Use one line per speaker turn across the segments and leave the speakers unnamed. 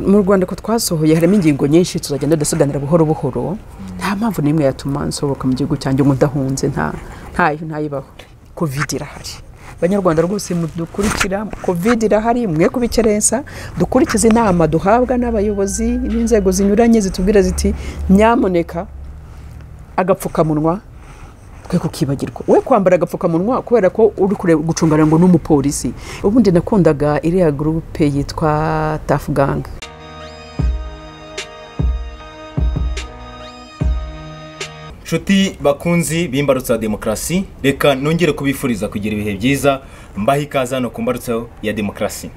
Mu Rwanda ko twasohoye harimo ingingo nyinshi tuzagenda dusiganira buhoro buhoro nta mpamvu nimwe yatuma nsohoka mu gihugu cyanjye mudahunze ntayibaho. Covid irahari, Banyarwanda rwose mudukurikira, Covid irahari, mwe kubikerensa dukurikiza inama duhabwa n'abayobozi b'inzego zinyuranye zitubwira ziti nyamuneka agapfukamunwa twe kukibagirwa. We kwambara agapfukamunwa kubera ko uri gucungana ngo n'umupolisi. Ubundi nakundaga iriya groupe yitwa Tough Gang.
Nshuti bakunzi b'imbarutso demokarasi, reka nongere kubifuriza kugira ibihe byiza. Mbaha ikaze hano ku mbarutso ya demokarasi.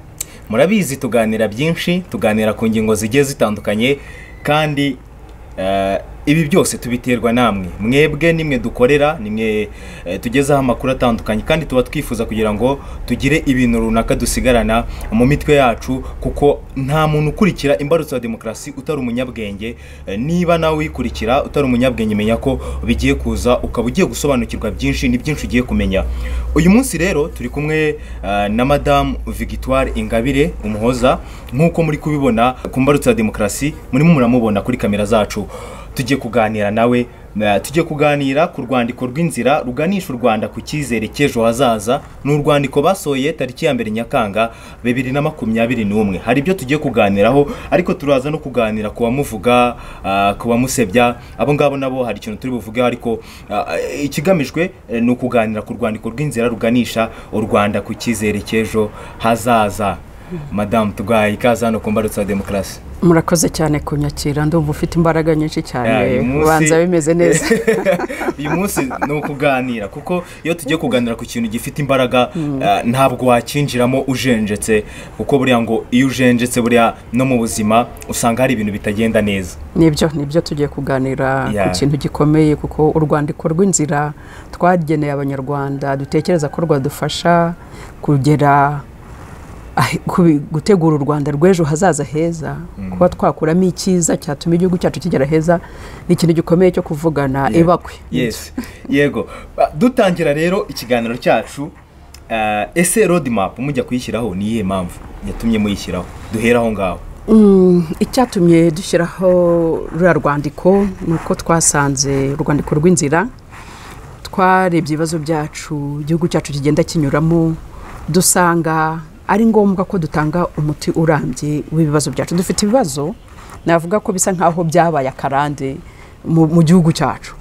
Murabizi tuganira byinshi, tuganira ku ngingo zigiye zitandukanye, kandi ibi byose tubiterwa namwe mwebwe nimwe dukorera, nimwe tugezaho amakuru atandukanye, kandi tuba twifuza kugira ngo tugire ibintu runaka dusigarana mu mitwe yacu, kuko nta muntu ukurikira imbarutso ya demokarasi utari umunyabwenge. Niba nawe wikurikira utari umunyabwenge, menya ko bigiye kuza ukaba ugiye gusobanukirwa byinshi, ni byinshi ugiye kumenya. Uyu munsi rero turi kumwe na Mme Victoire Ingabire Umuhoza, nkuko muri kubibona ku mbarutso ya demokarasi, murimo muramubona kuri kamera zacu. Tujye kuganira nawe, tujye kuganira ku rwandiko rw'inzira ruganisha u Rwanda ku cyizere cy'ejo hazaza. Ni urwandiko basohoye tariki ya 2 Nyakanga 2021. Hari ibyo tujye kuganiraho, ariko turaza no kuganira ku bamuvuga, ku bamusebya. Abo ngabo nabo hari ikintu turi buvuge, ariko ikigamijwe ni ukuganira ku rwandiko rw'inzira ruganisha u Rwanda ku cyizere cy'ejo hazaza. Madame, tugaye ikaze hano ku mbarutso ya demokarasi.
Murakoze cyane kunyakira, ndumva ufite imbaraga nyinshi cyane, ubanza bimeze neza.
Uyu munsi ni ukuganira, kuko iyo tugiye kuganira ku kintu gifite imbaraga, ntabwo wakinjiramo ujenjetse, kuko buriya ngo iyo ujenjetse buriya no mu buzima usanga hari ibintu bitagenda neza.
Nibyo tugiye kuganira ku kintu gikomeye, kuko urwandiko rw'inzira twageneye Abanyarwanda dutekereza ko rwadufasha kugera gutegura u Rwanda rwejo hazaza heza, kuba twakuramo icyiza cyatuma igihugu cyacu kigera heza. Ni ikintu gikomeye cyo kuvugana ibakwe.
Yes, yego. Dutangira rero ikiganiro cyacu, ese roadmap mujya kuyishyiraho ni iyihe mpamvu yatumye muyishyiraho? Duhera aho ngaho.
Icyatumye dushyiraho ruriya rwandiko ni uko twasanze urwandiko rw'inzira, twarebye ibibazo byacu igihugu cyacu kigenda kinyuramo, dusanga ari ngombwa ko dutanga umuti urambye w'ibibazo byacu. Dufite ibibazo navuga ko bisa nkaho byabaye akarande mu gihugu cyacu,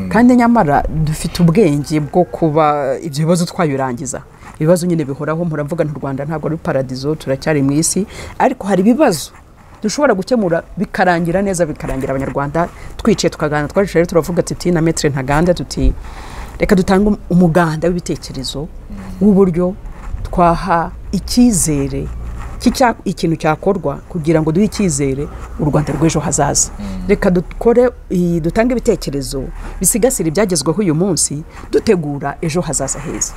kandi nyamara dufite ubwenge bwo kuba ibyo bibazo twabirangiza. Ibibazo nyine bihoraho, muravuga n'u Rwanda ntabwo ari paradizo, turacyari mu isi, ariko hari ibibazo dushobora gukemura bikarangira neza, bikarangira Abanyarwanda twicaye tukaganira. Twaje rero turavuga tuti na Maître Ntaganda tuti reka dutanga umuganda w'ibitekerezo w'uburyo twaha icyizere ikintu cyakorwa kugira ngo duhe icyizere u Rwanda rw'ejo hazaza. Reka dutange ibitekerezo bisigasira ibyagezweho uyu munsi, dutegura ejo hazaza heza.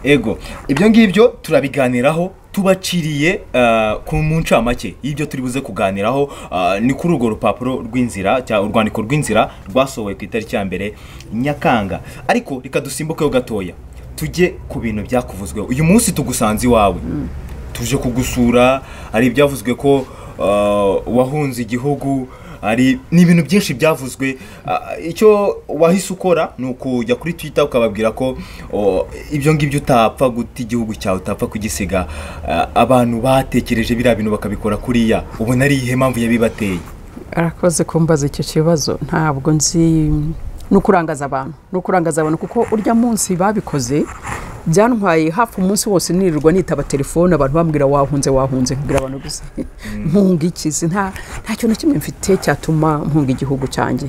Ego, ibyo ngibyo turabiganiraho tubaciriye ku ncamake y'ibyo turi buze kuganiraho. Ni kuri urwo rupapuro rw'inzira cyangwa urwandiko rw'inzira rwasohowe ku itariki ya 2 Nyakanga. Ariko reka dusimbukeho gatoya, tujye ku bintu byakuvuzweho. Uyu munsi tugusanze iwawe, tuje kugusura. Hari ibyavuzwe ko wahunze igihugu, ari ni ibintu byinshi byavuzwe. Icyo wahise ukora ni ukujya kuri Twitter ukababwira ko ibyo ngibyo utapfa guta igihugu cyawe, utapfa kugisiga. Abantu batekereje biriya bintu bakabikora kuriya, ubona ari ihe mpamvu yabibateye?
Arakoze kumbaza icyo kibazo. Ntabwo nzi nukurangaza abantu, kuko urya munsi babikoze byantwaye hafi umunsi wose nirirwa nitaba telefone, abantu bambwira wahunze kugira abantu gusa mpunga ikizi. Nta cyo na kimwe mfite cyatuma mpunga igihugu cyanjye.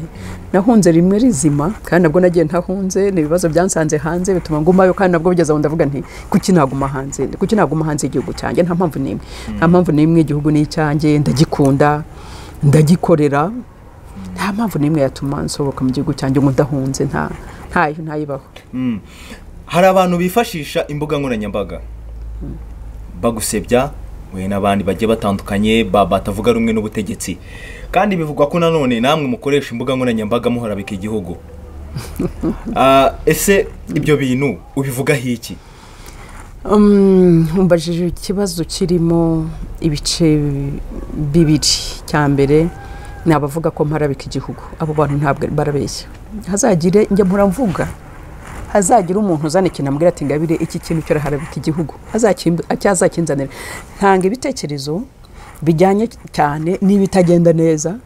Nahunze rimwe rizima, kandi nabwo nagiye ntahunze, n'ibibazo byansanze hanze bituma ngumayo, kandi nabwo bigeze aho ndavuga nti kuki naguma hanze igihugu cyanjye? Nta mpamvu n'imwe, igihugu ni icyanjye, ndagikunda, ndagikorera. Nta mpamvu n'imwe yatuma nsohoka mu gihugu cyanjye mudahunze ntayibaho.
Hari abantu bifashisha imbuga nkoranyambaga bagusebya, we n'abandi bagiye batandukanye batavuga rumwe n'ubutegetsi, kandi bivugwa ko nanone namwe mukoresha imbuga nkoranyambaga muharabika igihugu. Ese ibyo bintu ubivugaho iki?
Mbajije ikibazo kirimo ibice bibiri. Cya mbere ni abavuga ko mparabika igihugu. Abo bantu ntabwo barabeshya. Hazagire njye muramvuga, hazagira umuntu uzana ikintu ambwira ati Ingabire iki kintu cyo harabika igihugu, azakinzanira. Ntanga ibitekerezo bijyanye cyane n'ibitagenda neza.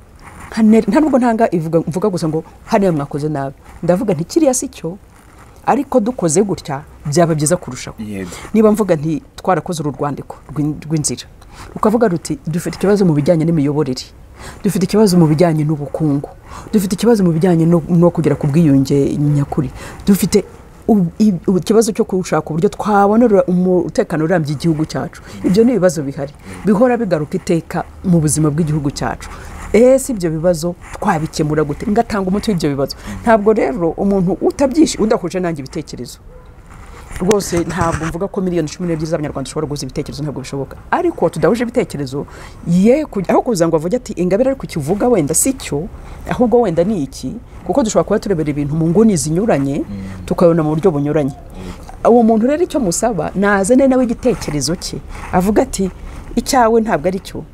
Nta nubwo ntanga mvuga gusa ngo hano mwakoze nabi. Ndavuga nti kiriya si cyo, ariko dukoze gutya byaba byiza kurushaho. Niba mvuga nti twarakoze urwandiko rw'inzira, ukavuga ruti dufite ikibazo mu bijyanye n'imiyoborere, dufite ikibazo mu bijyanye n'ubukungu, dufite ikibazo mu bijyanye no kugera ku bwiyunge nyakuri, dufite ikibazo cyo gushaka uburyo twabonera umutekano urambye igihugu cyacu. Ibyo ni ibibazo bihari bihora bigaruka iteka mu buzima bw'igihugu cyacu. Si ibyo bibazo twabikemura gute? Ngatanga umuti w'ibyo bibazo. Ntabwo rero umuntu utabyishe udahuje nanjye ibitekerezo rwose, ntabwo mvuga ko miliyoni 12 z'abanyarwanda ushobora guza ibitekerezo, ntabwo bishoboka. Ariko tudahuje ibitekerezo aho kuza ngo avuge ati Ingabire ariko kivuga wenda si cyo, ahubwo wenda ni iki, kuko dushobora kuba turebera ibintu mu nguni zinyuranye tukabona mu buryo bunyuranye. Uwo muntu rero icyo musaba nazane nawe igitekerezo cye, avuga ati icyawe ntabwo ari cyo,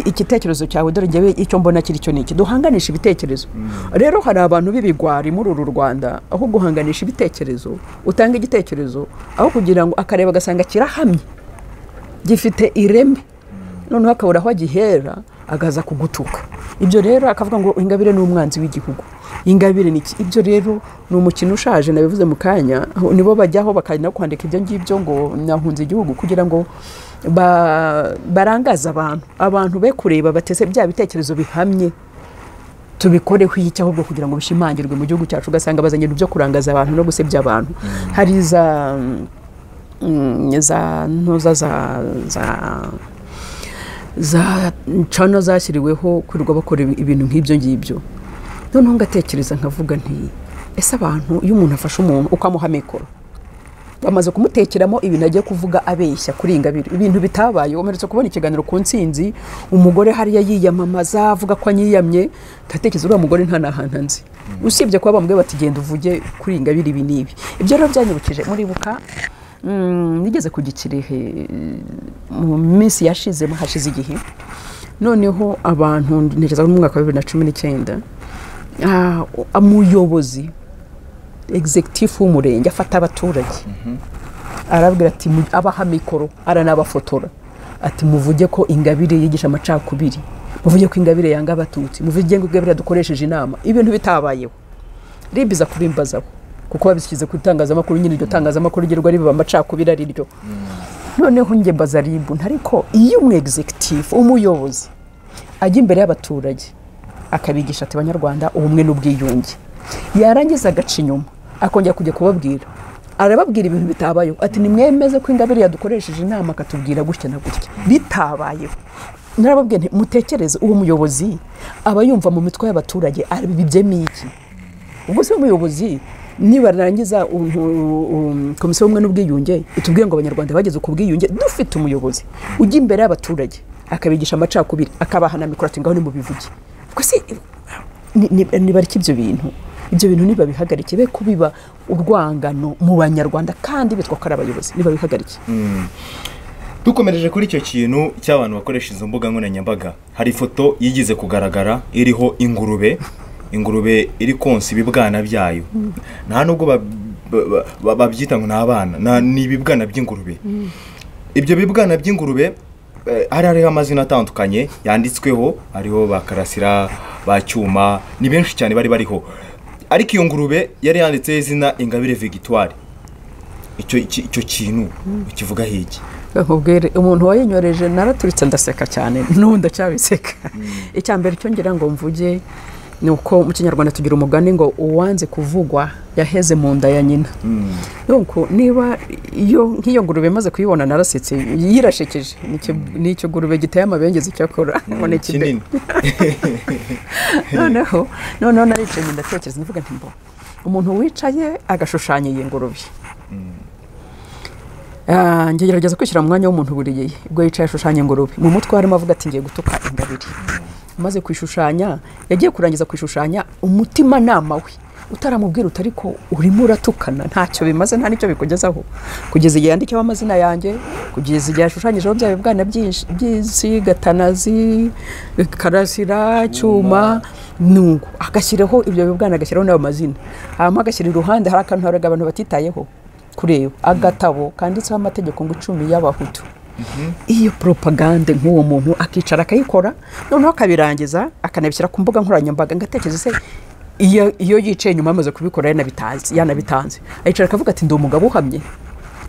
igitekerezo cyawe dore njyewe icyo mbona kiri cyo niki. Duhanganisha ibitekerezo. Rero hari abantu b'ibigwari muri uru Rwanda, aho guhanganisha ibitekerezo, utanga igitekerezo aho kugira ngo akareba agasanga kirahamye gifite ireme, noneho akabura aho agihera agaza kugutuka. Ibyo rero akavuga ngo Ingabire ni umwanzi w'igihugu, Ingabire niki. Ibyo rero ni umukino ushaje, nabivuze mu kanya. Nibo bajyaho bakajya kwandika ibyo ngibyo ngo nahunze igihugu, kugira ngo barangaza abantu be kureba batese bya bitekerezo bihamye tubikoreho iki, ahubwo kugira ngo bishimangirwe mu gihugu cyacu. Ugasanga bazanye ibyo kurangaza abantu no gusebya abantu. Hari za cano zashyiriweho kurirwa bakora ibintu nk'ibyo ngibyo. Noneho ngatekereza nkavuga nti ese abantu, iyo umuntu afashe umuntu ukamuha mikoro, bamaze kumutekeramo ibintu agiye kuvuga abeshya kuri Ingabire, ibintu bitabaye. Umeretse kubona ikiganiro ku Ntsinzi, umugore hariya yiyamamaza avuga ko anyiyamye. Ndatekereza uriya mugore nta nahantu nzi, usibye kuba bamwe bati genda uvuge kuri Ingabire ibi n'ibi. Ibyo rero byanyibukije, muribuka nigeze ku Gikirehe mu minsi hashize igihe. Noneho abantu ntekereza mu mwaka wa 2019 umuyobozi executive w'umurenge afata abaturage, arabwira ati abaha mikoro, aranabafotora ati muvuge ko Ingabire yigisha amacakubiri, muvuge ko Ingabire yanga abatutsi, muvuge ngo Ingabire dukoresheje inama. Ibintu bitabayeho ribiza kubimbazaho, kuko babishyize ku itangazamakuru. Nyine iryo tangazamakuru gerwa riba amacakubiri ari ryo. Noneho nge mbaza ribu, ariko iyo umu executive umuyobozi ajya imbere y'abaturage akabigisha ati Banyarwanda ubumwe n'ubwiyunge, yarangiza agaca inyuma akongera kujya kubabwira, arababwira ibintu bitabayeho ati nimwemeze ko Ingabire yadukoresheje inama akatubwira gutya na gutya, bitabayeho. Narababwiye nti mutekereze, uwo muyobozi aba yumva mu mitwe y'abaturage arabibyemo iki? Ubwo se umuyobozi nibarangiza komisiyo y'ubumwe n'ubwiyunge itubwiye ngo Abanyarwanda bageze ku bwiyunge, dufite umuyobozi ujya imbere y'abaturage akabigisha amacakubiri, akabahana mikoro ati ngaho nimubivuge. Ubwo se nibariki ibyo bintu niba bihagarike, be kubiba urwangano mu Banyarwanda kandi bitwa ko ari abayobozi, niba bihagarike.
Dukomereje kuri icyo kintu cy'abantu bakoresha izo mbuga nkoranyambaga, hari ifoto yigize kugaragara iriho ingurube iri konsa ibibwana byayo. Nta nubwo babyita ngo n'abana, ni ibibwana by'ingurube. Ibyo bibwana by'ingurube hariho amazina atandukanye yanditsweho, hariho bakarasira, bacyuma, ni benshi cyane bariho. Ariko iyo ngurube yari yanditseho izina Ingabire Victoire. Icyo kintu kivuga hiki?
Nkubwire, umuntu wayinyoreje naraturitse ndaseka cyane, n'ubu ndacyabiseka. Icyambere cyo ngira ngo mvuge nuko mu Kinyarwanda tugira umugani ngo uwanze kuvugwa yaheze mu nda ya nyina. Nuko niba nk'iyo ngurube maze kuyibona narasetse, yirashekeje. Nicyo ngurube giteye amabengezi cyakora none kinini. Noneho naricaye ndatekereza, ndavuga nti umuntu wicaye agashushanya iyi ngurube, ngerageza kwishyira mu mwanya w'umuntu buriye, ubwo yicaye ashushanya ingurube, mu mutwe harimo avuga ati ngiye gutuka Ingabire. Maze kwishushanya, yagiye kurangiza kwishushanya, umutima nama we utaramubwira utariko urimo uratukana ntacyo bimaze nta nicyo bikugezaho kugeza igihe yandikeho amazina yanjye kugeza igihe ashushanyijeho bya bibwana by'isi gatanazi karasira cyuma nuko agashyiraho ibyo bibwana agashyiraho n'ayo mazina hanyuma agashyira iruhande hari akantu haraga abantu batitayeho kureba agatabo kanditseho amategeko ngo 10 y'abahutu iyo propagande nk'uwo muntu akicara akayikora noneho akabirangiza akanabishyira ku mbuga nkoranyambaga ngatekereza se iyo yicaye nyuma amaze kubikora yanabitanze ayicara akavuga ati ndi umugabo uhamye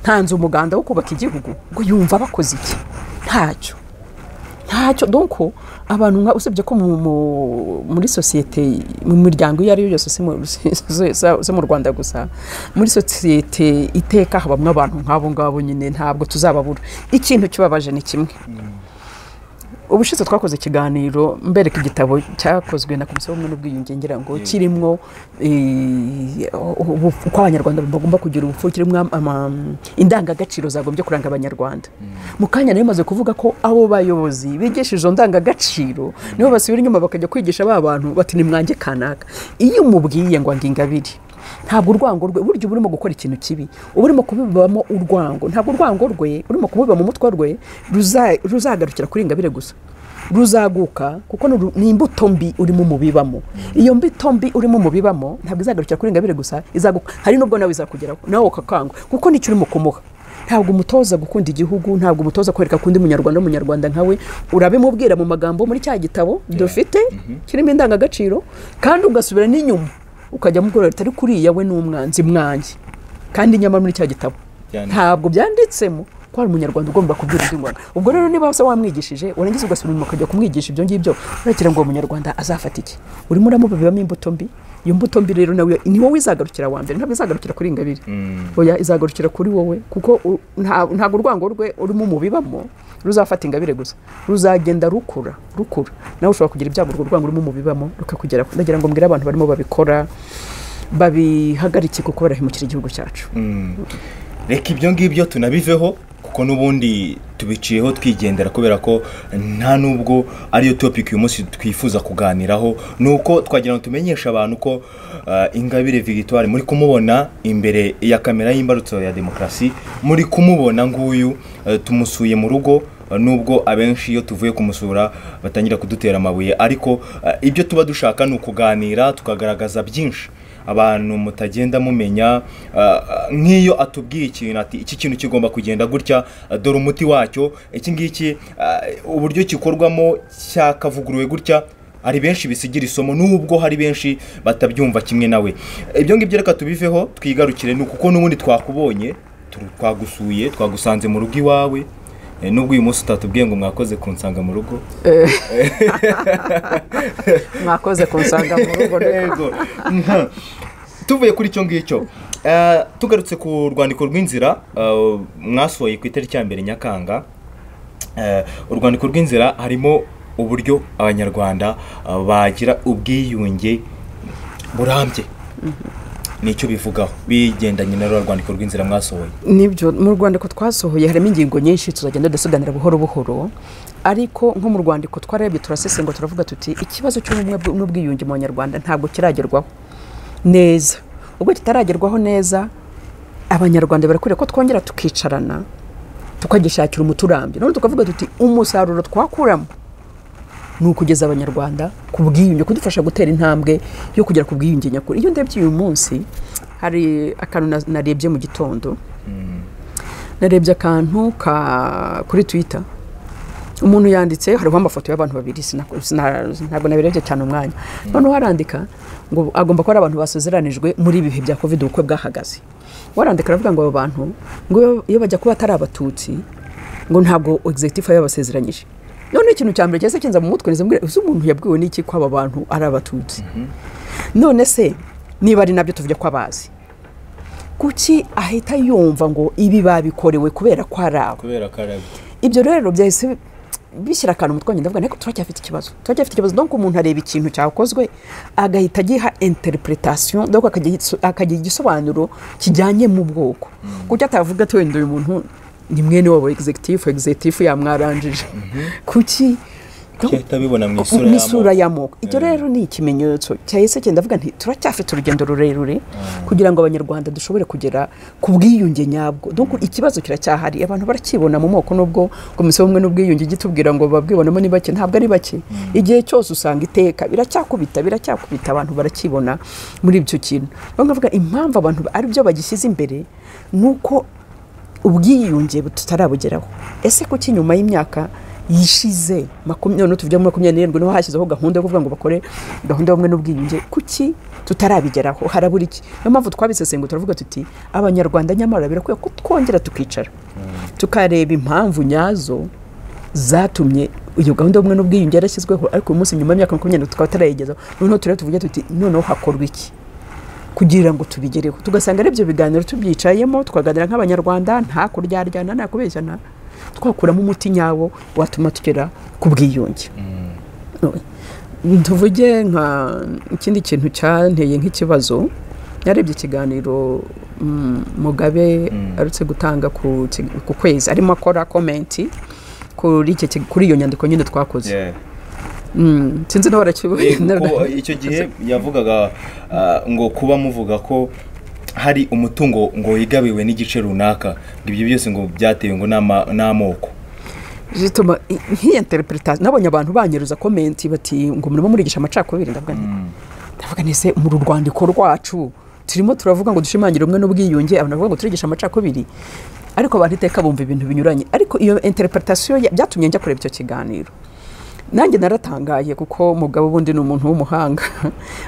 ntanze umuganda wo kubaka igihugu ngo yumva bakoze iki ntacyo donc abantu nka usibye ko muri societe mu miryango iyo ari yo yose se mu Rwanda gusa muri societe iteka habamwe abantu nk'abo ngabo nyine ntabwo tuzababura ikintu kibabaje ni kimwe ubushize twakoze ikiganiro mbereka igitabo cyakozwe na komisiyo y'ubumwe n'ubwiyunge ngira ngo kirimo uko abanyarwanda bagomba kugira ubupfu kirimo indangagaciro zagombye kuranga abanyarwanda mu kanya nayo maze kuvuga ko abo bayobozi bigisha izo ndangagaciro nibo basubira inyuma bakajya kwigisha ba bantu bati ni mwange kanaka iyo umubwiye ngo angingabiri ntabwo urwango rwe buryo burimo gukora ikintu kibi uburimo kubibamo urwango ntabwo urwango rwe urimo kubiba mu mutwe rwe ruzagarukira kuri ingabire gusa ruzaguka kuko ni imbuto mbi urimo mubibamo iyo mbuto mbi urimo mubibamo ntabwo izagarukira kuri ingabire gusa izaguka hari nubwo nawe izakugeraho nawe ukakangwa kuko nicyo urimo kumuha ntabwo umutoza gukunda igihugu ntabwo umutoza kwereka kundi munyarwanda nkawe urabimubwira mu magambo muri cya gitabo dufite kirimo indangagaciro kandi ugasubira n'inyuma ukajya mugora atari kuriya we n'umwanzi mwanjye kandi nyama muri cya gitabo ntabwo byanditsemo ko ari umunyarwanda ugomba kubwira undi ngwana ubwo rero niba wase wamwigishije urangiza ugasubira inyuma ukajya kumwigisha ibyo ngibyo urakira ngo umunyarwanda azafata iki urimo uramubibamo imbuto mbi iyo mbuto mbi rero nawe ni wowe izagarukira wa mbere ntabwo izagarukira kuri ingabire oya izagarukira kuri wowe kuko ntabwo urwango rwe urimo mubibamo ruzafata ingabire gusa ruzagenda rukura nawe ushobora kugira ibyago urwo rwango urimo mubibamo rukakugera ndagira ngo mbwire abantu barimo babikora babihagarike kuko barahemukira igihugu cyacu
reka ibyo ngibyo tunabiveho kuko n'ubundi tubiciyeho twigendera kubera ko nta nubwo ariyo topic uyu munsi twifuza kuganiraho nuko twagira ngo tumenyeshe abantu ko Ingabire Victoire muri kumubona imbere ya kamera y'imbarutso ya demokarasi muri kumubona nguyu tumusuye mu rugo nubwo abenshi iyo tuvuye kumusura batangira kudutera amabuye ariko ibyo tuba dushaka ni ukuganira tukagaragaza byinshi abantu mutagenda mumenya nk'iyo atubwiye ikintu ati iki kintu kigomba kugenda gutya dore umuti wacyo iki ngiki uburyo kikorwamo cyakavuguruwe gutya ari benshi bisigira isomo nubwo hari benshi batabyumva kimwe nawe ibyo ngibyo reka tubiveho twigarukire kuko n'ubundi twakubonye twagusuye twagusanze mu rugo iwawe nubwo uyu munsi utatubwiye ngo mwakoze kunsanga mu rugo
mwakoze kunsanga mu rugo
yego tuvuye kuri icyo ngicyo tugarutse ku rwandiko rw'inzira mwasohoye ku itariki ya 2 Nyakanga urwandiko rw'inzira harimo uburyo abanyarwanda bagira ubwiyunge burambye nicyo bivugaho bigendanye na rwandiko rw'inzira mwasohoye
nibyo mu rwandiko twasohoye harimo ingingo nyinshi tuzagenda dusuganira buhoro buhoro ariko nko mu rwandiko twarebye turasesenga turavuga tuti ikibazo cy'ubumwe n'ubwiyunge mu Banyarwanda ntabwo kiragerwaho neza ubwo kitaragerwaho neza abanyarwanda barakwiriye ko twongera tukicarana tukagishakira umuturambye none tukavuga tuti umusaruro twakuramo ni ukugeza abanyarwanda ku bwiyunge kudufasha gutera intambwe yo kugera ku bwiyunge nyakuri iyo ndebye uyu munsi hari akantu narebye mu gitondo narebye akantu kuri Twitter umuntu yanditse hariho amafoto y'abantu babiri ntabwo nabirebye cyane umwanya noneho harandika ngo agomba kuba ari abantu basozeranijwe muri ibihe bya covid ubukwe bwahagaze warandika aravuga ngo abo bantu ngo iyo bajya kuba atari abatutsi ngo ntabwo executive yabasezeranyije none ikintu cyambere cyese kinza mu mutwe nizembwira umuntu yabwiwe n'iki ko aba bantu ari abatutsi none se niba ari nabyo tuvuge ko abazi kuki ahita yumva ngo ibi babikorewe kubera ko arabo ibyo rero byahise bishyira akantu mutwe ndavuga niko turacyafite ikibazo donc umuntu areba ikintu cyakozwe agahita giha interpretation donc akagira igisobanuro kijyanye mu bwoko kuki atavuga ati wenda uyu muntu ni mwene wabo executive yamwaranjije kuki
kitabibona mu
isura y'amoko. Ibyo rero ni ikimenyetso cyahise cyenda avuga nti turacyafite urugendo rurerure kugira ngo abanyarwanda dushobore kugera ku bwiyunge nyabwo. Donc ikibazo kiracyahari, abantu barakibona mu moko nubwo komisiyo umwe n'ubwiyunge gitubwira ngo babwibonamo ni bake, ntabwo ari bake. Igihe cyose usanga iteka biracyakubita abantu barakibona muri ibyo kintu. Bavuga impamvu abantu ari byo bagishyize imbere nuko ubwiyunge tutarabugeraho. Ese kuki nyuma y'imyaka yishize 2027 no hashyizeho gahunda yo kuvuga ngo bakore gahunda y'ubumwe n'ubwiyunge, kuki tutarabigeraho? Harabura iki? Niyo mpamvu twabisesenguye turavuga tuti abanyarwanda nyamara birakwiye ko twongera tukicara tukareba impamvu nyazo zatumye iyo gahunda y'ubumwe n'ubwiyunge yarashyizweho, ariko uyu munsi nyuma y'imyaka 20 tukaba tarayigezaho. Noneho tuvuge tuti noneho hakorwa iki kugira ngo tubigereho? Tugasanga ari byo biganiro tubyicayemo tukaganira nk'abanyarwanda, nta kuryaryana, nta kubeshyana, twakuramo umuti nyawo watuma tugera ku bwiyunge. Tuvuge nka ikindi kintu cyanteye nk'ikibazo, yarebye ikiganiro Mugabe arutse gutanga ku kwezi, arimo akora komenti kuri iyo nyandiko nyine twakoze. Sinzi no barakibonye
icyo gihe yavugaga ngo kuba muvuga ko hari umutungo ngo wigabiwe n'igice runaka, ibyo byose ngo byatewe ngo n'amoko.
Jituma nk'iyi interpretation nabonye abantu banyeruza comment bati ngo murimo murigisha amacakubiri. Ndavuga nese mu rwandiko rwacu turimo turavuga ngo dushimangire umwe n'ubwiyunge, abantu bavuga ngo turigisha amacakubiri, ariko abantu iteka bumva ibintu binyuranye. Ariko iyo interpretation byatumye njya kureba icyo kiganiro. Nanjye naratangaye kuko Mugabo bundi ni umuntu w'umuhanga,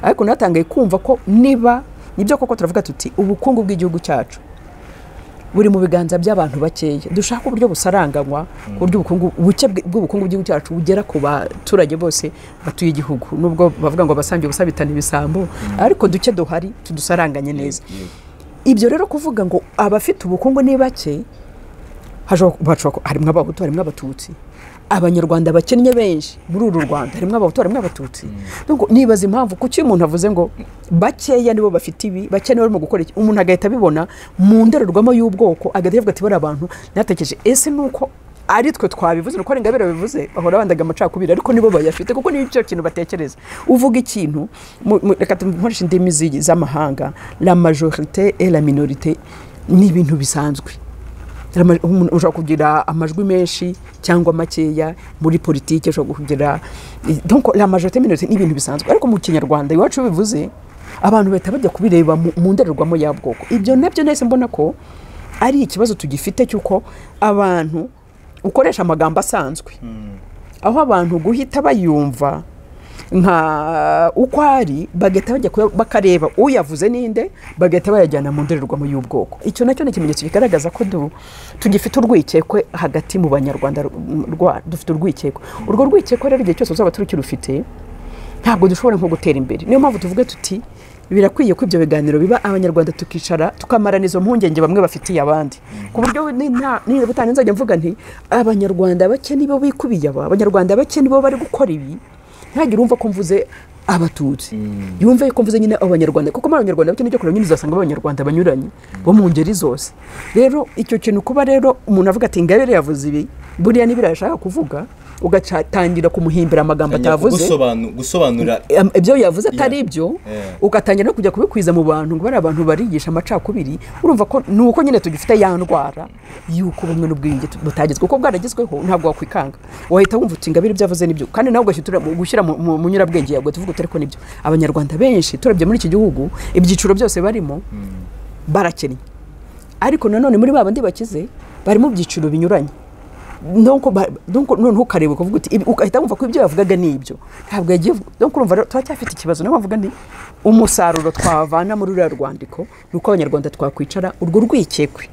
ariko natangaye kumva ko niba nibyo koko turavuga tuti ubukungu bw'igihugu cyacu buri mu biganza by'abantu bakeya, dushaka uburyo busaranganywa ku buryo bw'ubukungu bw'igihugu cyacu bugera ku baturage bose batuye igihugu. Nubwo bavuga ngo basangiye ubusabitane ibisambo, ariko duke duhari tudusaranganye neza. Ibyo rero kuvuga ngo abafite ubukungu ni bake, harimo abahutu, harimo abatutsi. Abanyarwanda bakennye benshi muri uru Rwanda, harimo abahutu, harimo abatutsi. Nibaza impamvu kuki umuntu avuze ngo bakeya nibo bafite ibi, bakene barimo gukora iki, umuntu agahita bibona mu ndorerwamo y'ubwoko, agahita avuga ati bari abantu natekereje ese nuko ari twe twabivuze, nuko Ingabire bivuze bahora bandaga amacakubiri, ariko nibo bayafite kuko ni cyo kintu batekereza. Uvuga ikintu reka tumukoresha indimi z'amahanga, la majorité et la minorité ni ibintu bisanzwe. Ushobora kugira amajwi menshi cyangwa makeya muri politike, ushobora kugira donc la majorité minorité ni ibintu bisanzwe, ariko mu Kinyarwanda iwacu bivuze abantu bahita bajya kubireba mu ndorerwamo y'abwoko. Ibyo nabyo nese mbona ko ari ikibazo tugifite cyuko abantu ukoresha amagambo asanzwe, aho abantu guhita bayumva nka uko ari, bagahita bajya bakareba uyavuze ninde, bagahita bayajyana mu ndorerwamo y'ubwoko. Icyo nacyo ni ikimenyetso kigaragaza ko tugifite urwikekwe hagati mu Banyarwanda, dufite urwikekwe. Urwo rwikekwe rero igihe cyose uzaba turufite ntabwo dushobora nko gutera imbere. Niyo mpamvu tuvuga tuti birakwiye ko ibyo biganiro biba, abanyarwanda tukicara tukamarana izo mpungenge bamwe bafitiye abandi, ku buryo niba utanenzajya mvuga nti abanyarwanda bake nibo bikubiye abanyarwanda bake nibo bari gukora ibi, ntagire umva ko mvuze abatutsi, yumve ko mvuze nyine abanyarwanda, kuko mu abanyarwanda bake n'icyo kora nyine uzasanga abanyarwanda banyuranye bo mu ngeri zose. Rero icyo kintu kuba rero umuntu avuga ati Ingabire yavuze ibi, buriya nibira yashaka kuvuga, ugatangira kumuhimbira amagambo atavuze,
gusobanura
ibyo yavuze atari ibyo, ugatangira no kujya kubikwiza mu bantu ngo bari abantu barigisha amacakubiri. Urumva ko nuko nyine tugifite ya ndwara yuko bumwe n'ubwiyunge butagezwe, kuko bwaragezweho ntabwo wakwikanga, wahita wumva uti Ingabire byavuze nibyo, kandi nawe gushyira mu nyurabwenge yawe tuvuga utari ko nibyo. Abanyarwanda benshi turabye muri iki gihugu ibyiciro byose barimo barakennye, ariko nanone muri babandi bakize bari mu byiciro binyuranye. Donc ntukarebe kuvuga uti ugahita wumva ko ibyo yavugaga nibyo, ntabwo yagiye. Donc urumva turacyafite ikibazo. Niyo mpamvu ni umusaruro twavana muri uriya rwandiko nuko abanyarwanda twakwicara urwo rwikekwe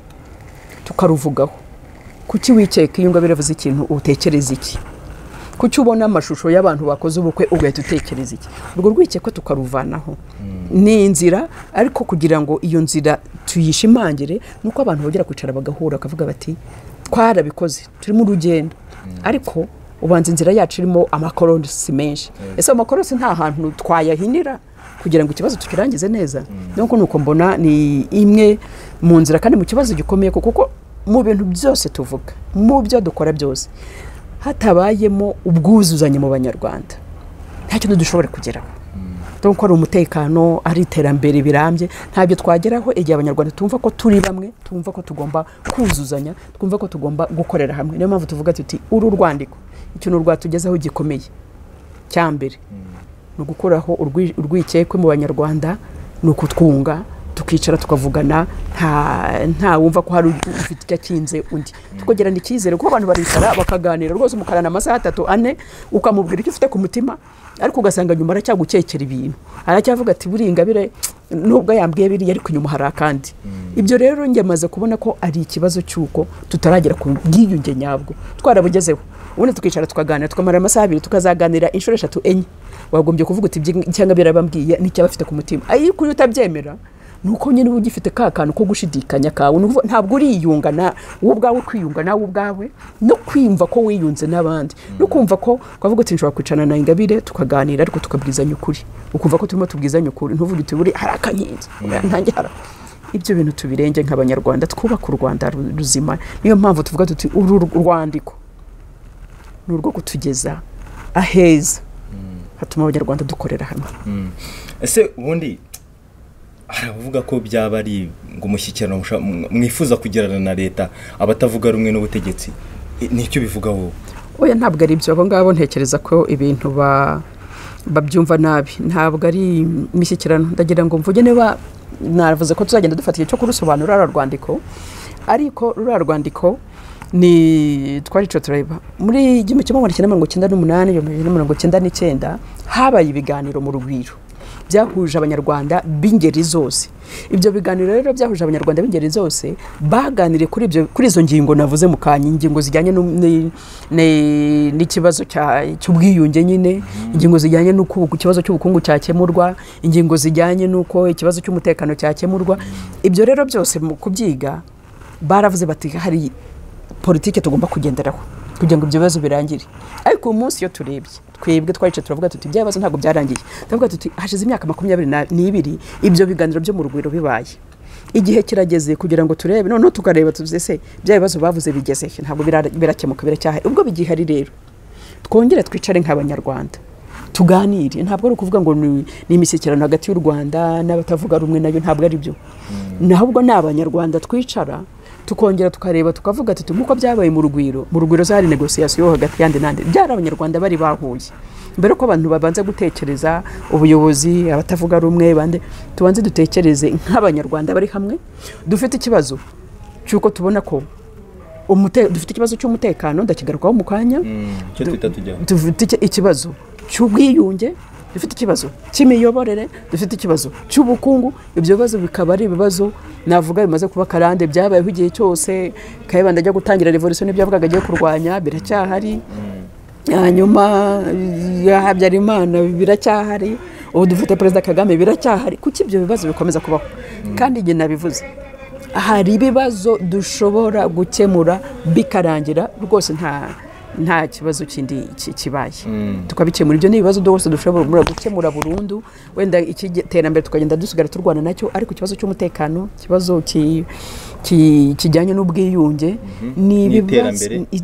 tukaruvugaho. Kuki wikeka iyo Ingabire avuze ikintu utekereza iki? Kuki ubona amashusho y'abantu bakoze ubukwe ugahita utekereza iki? Urwo rwikekwe tukaruvanaho. Ni inzira, ariko kugira ngo iyo nzira tuyishimangire nuko abantu bagera kwicara bagahura bakavuga bati twarabikoze, turi mu rugendo, ariko ubanza inzira yacu irimo amakorosi menshi. Ese amakorosi nta hantu twayahinira kugira ngo ikibazo tukirangize neza? Nuko mbona ni imwe mu nzira, kandi mu kibazo gikomeye, kuko mu bintu byose tuvuga, mu byo dukora byose hatabayemo ubwuzuzanye mu Banyarwanda nta kintu dushobora kugeraho. Donc ari umutekano, ari iterambere birambye, ntabyo twageraho igihe Abanyarwanda tumva ko turi bamwe, tumva ko tugomba kuzuzanya, twumva ko tugomba gukorera hamwe. Niyo mpamvu tuvuga tuti uru rwandiko ikintu rwatugezeho gikomeye cyambere no gukuraho urwikekwe mu Banyarwanda, no kutwunga tukicara tukavugana, nta wumva ko hari ufite icyakinze undi, tukogerana icyizere ko abantu baricara bakaganira rwose mukarana amasaha 3-4 ukamubwira icyo ufite ku mutima, ariko ugasanga nyuma aracyagukekera ibintu, aracyavuga ati buri Ingabire nubwo yambwiye biri ariko nyuma hari akandi. Ibyo rero ngemaze kubona ko ari ikibazo cyuko tutaragera ku bwiyunge nyabwo, twarabugezeho ubundi tukicara tukaganira tukamara amasaha 2 tukazaganira inshuro 3-4, wagombye kuvuga uti cyangwa birabambwiye n'icyo bafite ku mutima. Ariko utabyemera nuko nyine ugifite kakantu ko gushidikanya kawe, ntabwo uriyungana wowe ubwawe, kwiyunga nawe ubwawe no kwimva ko wiyunze n'abandi, no kumva ko kwavuga uti nshobora kwicana na Ingabire tukaganira ariko tukabwizanya ukuri, ukumva ko turimo tubwizanya ukuri, ntuvuge uti buri hari akanyenzi ntange hara. Ibyo bintu tubirenge nk'Abanyarwanda, twubaka u Rwanda ruzima. Niyo mpamvu tuvuga tuti uru rwandiko n'urwo kutugeza aheza hatuma Abanyarwanda dukorera hamwe.
Ese ubundi aravuga ko byaba ari ngo umushyikirano mwifuza kugirana na leta abatavuga rumwe n'ubutegetsi, nicyo bivugaho?
Oya, ntabwo ari ibyo. Abo ngabo ntekereza ko ibintu babyumva nabi, ntabwo ari imishyikirano. Ndagira ngo mvuge niba navuze ko tuzagenda dufatiye cyo kurusobanura rura rwandiko, ariko rura rwandiko ni twari cyo tureba muri 1998 habaye ibiganiro mu Rugwiro byahuje Abanyarwanda b'ingeri zose. Ibyo biganiro rero byahuje Abanyarwanda b'ingeri zose baganire kuri izo ngingo navuze mu kanya, ingingo zijyanye n'ikibazo cy'ubwiyunge nyine, ingingo zijyanye n'uko ikibazo cy'ubukungu cyakemurwa, ingingo zijyanye n'uko ikibazo cy'umutekano cyakemurwa. Ibyo rero byose mu kubyiga baravuze bati hari politike tugomba kugenderaho kugira ngo ibyo bibazo birangire. Ariko umunsi yo turebye twebwe twarice turavuga tuti byabazo ntago byarangiye, ndavuga tuti hashize imyaka 22 ibyo biganiro byo mu Rugwiro bibaye, igihe kirageze kugira ngo turebe none tukareba tuzese bya bibazo bavuze bigeze ntabwo birakemuka biracyahe. Ubwo bigihari rero twongere twicare nk'Abanyarwanda tuganire, ntabwo ari ukuvuga ngo ni imishyikirano hagati y'u Rwanda n'abatavuga rumwe nayo, ntabwo ari byo. Nahubwo n'Abanyarwanda twicara tukongera tukareba tukavuga tuti nkuko byabaye mu Rugwiro zari negotiation hagati yandi nande, byara Abanyarwanda bari bahuye mbere ko abantu babanza gutekereza ubuyobozi, abatavuga rumwe bande tubanze dutekereze nk'Abanyarwanda bari hamwe. Dufite ikibazo cyuko tubona ko dufite ikibazo cy'umutekano, ndakigarukaho mu kanya. Dufite ikibazo cy'ubwiyunge, dufite ikibazo cy'imiyoborere, dufite ikibazo cy'ubukungu. Ibyo bibazo bikaba ari ibibazo navuga bimaze kuba karande, byabayeho igihe cyose. Kayibanda ajya gutangira revolution n'ibyo yavugaga agiye kurwanya biracyahari, hanyuma Habyarimana biracyahari, ubu dufite Perezida Kagame biracyahari. Kuki ibyo bibazo bikomeza kubaho? Kandi igihe nabivuze hari ibibazo dushobora gukemura bikarangira rwose, nta kibazo kindi kibaye tukabikemura. Ibyo ni ibibazo byose dushobora gukemura burundu, wenda iki terambere tukagenda dusigara turwana nacyo. Ariko ikibazo cy'umutekano, ikibazo kijyanye n'ubwiyunge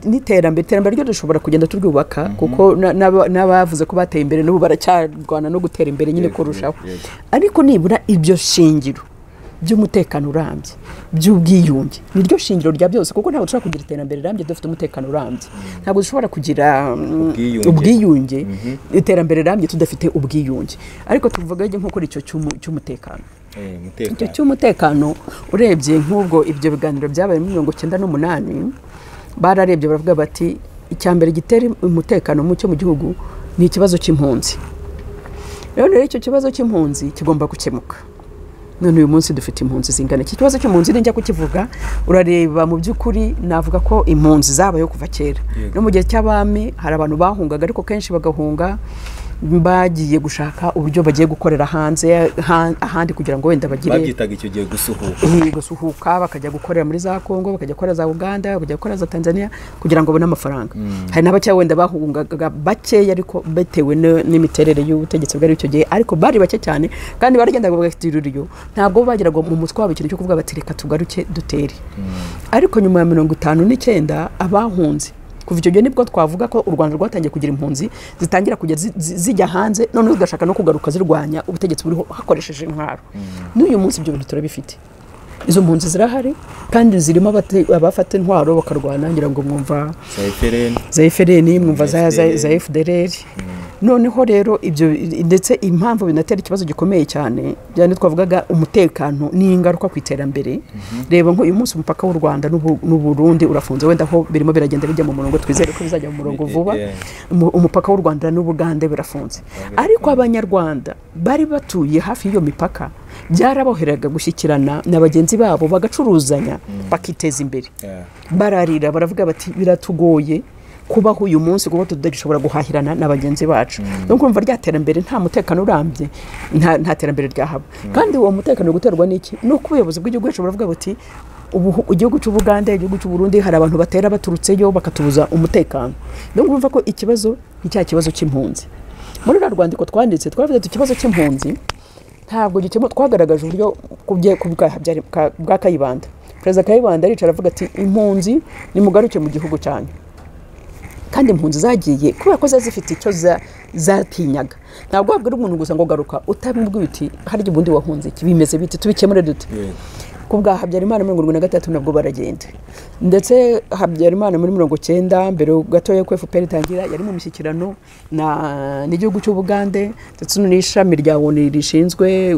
n'iterambere ryo dushobora kugenda turyubaka, kuko n'abavuze ko bateye imbere n'ubu baracyarwana no gutera imbere nyine kurushaho. Ariko nibura ibyo shingiro by'umutekano urambye, by'ubwiyunge, niryo shingiro rya byose, kuko ntabwo dushobora kugira iterambere rirambye dufite umutekano urambye, ntabwo dushobora kugira ubwiyunge iterambere rirambye tudafite ubwiyunge. Ariko tuvuga nko kuri icyo cy'umutekano, icyo cy'umutekano urebye nk'ubwo ibyo biganiro byabaye mu 1998 bararebye baravuga bati icyambere gitera umutekano mucyo mu gihugu ni ikibazo cy'impunzi. Rero icyo kibazo cy'impunzi kigomba gukemuka. None uyu munsi dufite impunzi zingana. Iki kibazo cy'impunzi ninjya kukivuga urareba mu by'ukuri navuga ko impunzi zabayo kuva kera. No mu gihe cy'abami hari abantu bahungaga, ariko kenshi bagahunga bagiye gushaka uburyo bagiye gukorera hanze ahandi kugira ngo wenda bagire
babyitaga icyo gihe
gusuhuka, bakajya gukorera muri za Kongo, bakajya gukora za Uganda, bakajya gukora za Tanzania kugira ngo babone amafaranga. Hari n'abacya wenda bahungaga bakeya ariko betewe n'imiterere y'ubutegetsi bwari icyo gihe, ariko bari bake cyane kandi baragendaga bagatiruriyo, ntabwo bagiraga mu mutwe wabo ikintu cyo kuvuga bati reka tugaruke dutere. Ariko nyuma ya 59 abahunze kuva icyo gihe nibwo twavuga ko u Rwanda rwatangiye kugira impunzi zitangira kujya zijya hanze none zigashaka no kugaruka zirwanya ubutegetsi buriho hakoresheje intwaro n'uyu munsi ibyo bintu turabifite izo mpunzi zirahari kandi zirimo abafata intwaro bakarwana ngira ngo mwumva za FRN mwumva za FDLR noneho rero ibyo ndetse impamvu binatera ikibazo gikomeye cyane byane twavugaga umutekano ni ingaruka ku iterambere reba nko uyu munsi umupaka w'u Rwanda n'u Burundi urafunze wenda ho birimo biragenda bijya mu murongo twizere ko bizajya mu murongo vuba umupaka w'u Rwanda n'u Bugande birafunze ariko abanyarwanda bari batuye hafi y'iyo mipaka byaraboheraga gushyikirana na bagenzi babo bagacuruzanya bakiteza imbere bararira baravuga bati biratugoye kubaho uyu munsi kuko tudashobora guhahirana na bagenzi bacu no kumva ryaterambere nta mutekano urambye nta terambere ryahaba kandi uwo mutekano guterwa n'iki no kubuyobozi bw'igihugu cyo baravuga bati ubu igihugu cy'u Bugande igihugu cy'u Burundi hari abantu batera baturutseyo bakatubuza umutekano no kumva ko ikibazo ni cya kibazo cy'impunzi muri Rwandiko twanditse twavuze ikibazo cy'impunzi ntabwo gikemo twagaragaje uburyo bwa Kayibanda Perezida Kayibanda aricara avuga ati impunzi ni mugaruke mu gihugu cyanyu kandi impunzi zagiye kubera ko zifite icyo zatinyaga ntabwo wabwira umuntu gusa ngo garuka utabibwiye uti hari ubundi wahunze iki bimeze bite tubikemure dute kubwa Habyarimana 1973 nabwo baragenda ndetse Habyarimana muri 1990 mbere gato yo FPR itangira yari mu mishyikirano n'igihugu cy'u Bugande ndetse n'ishami rya ONU rishinzwe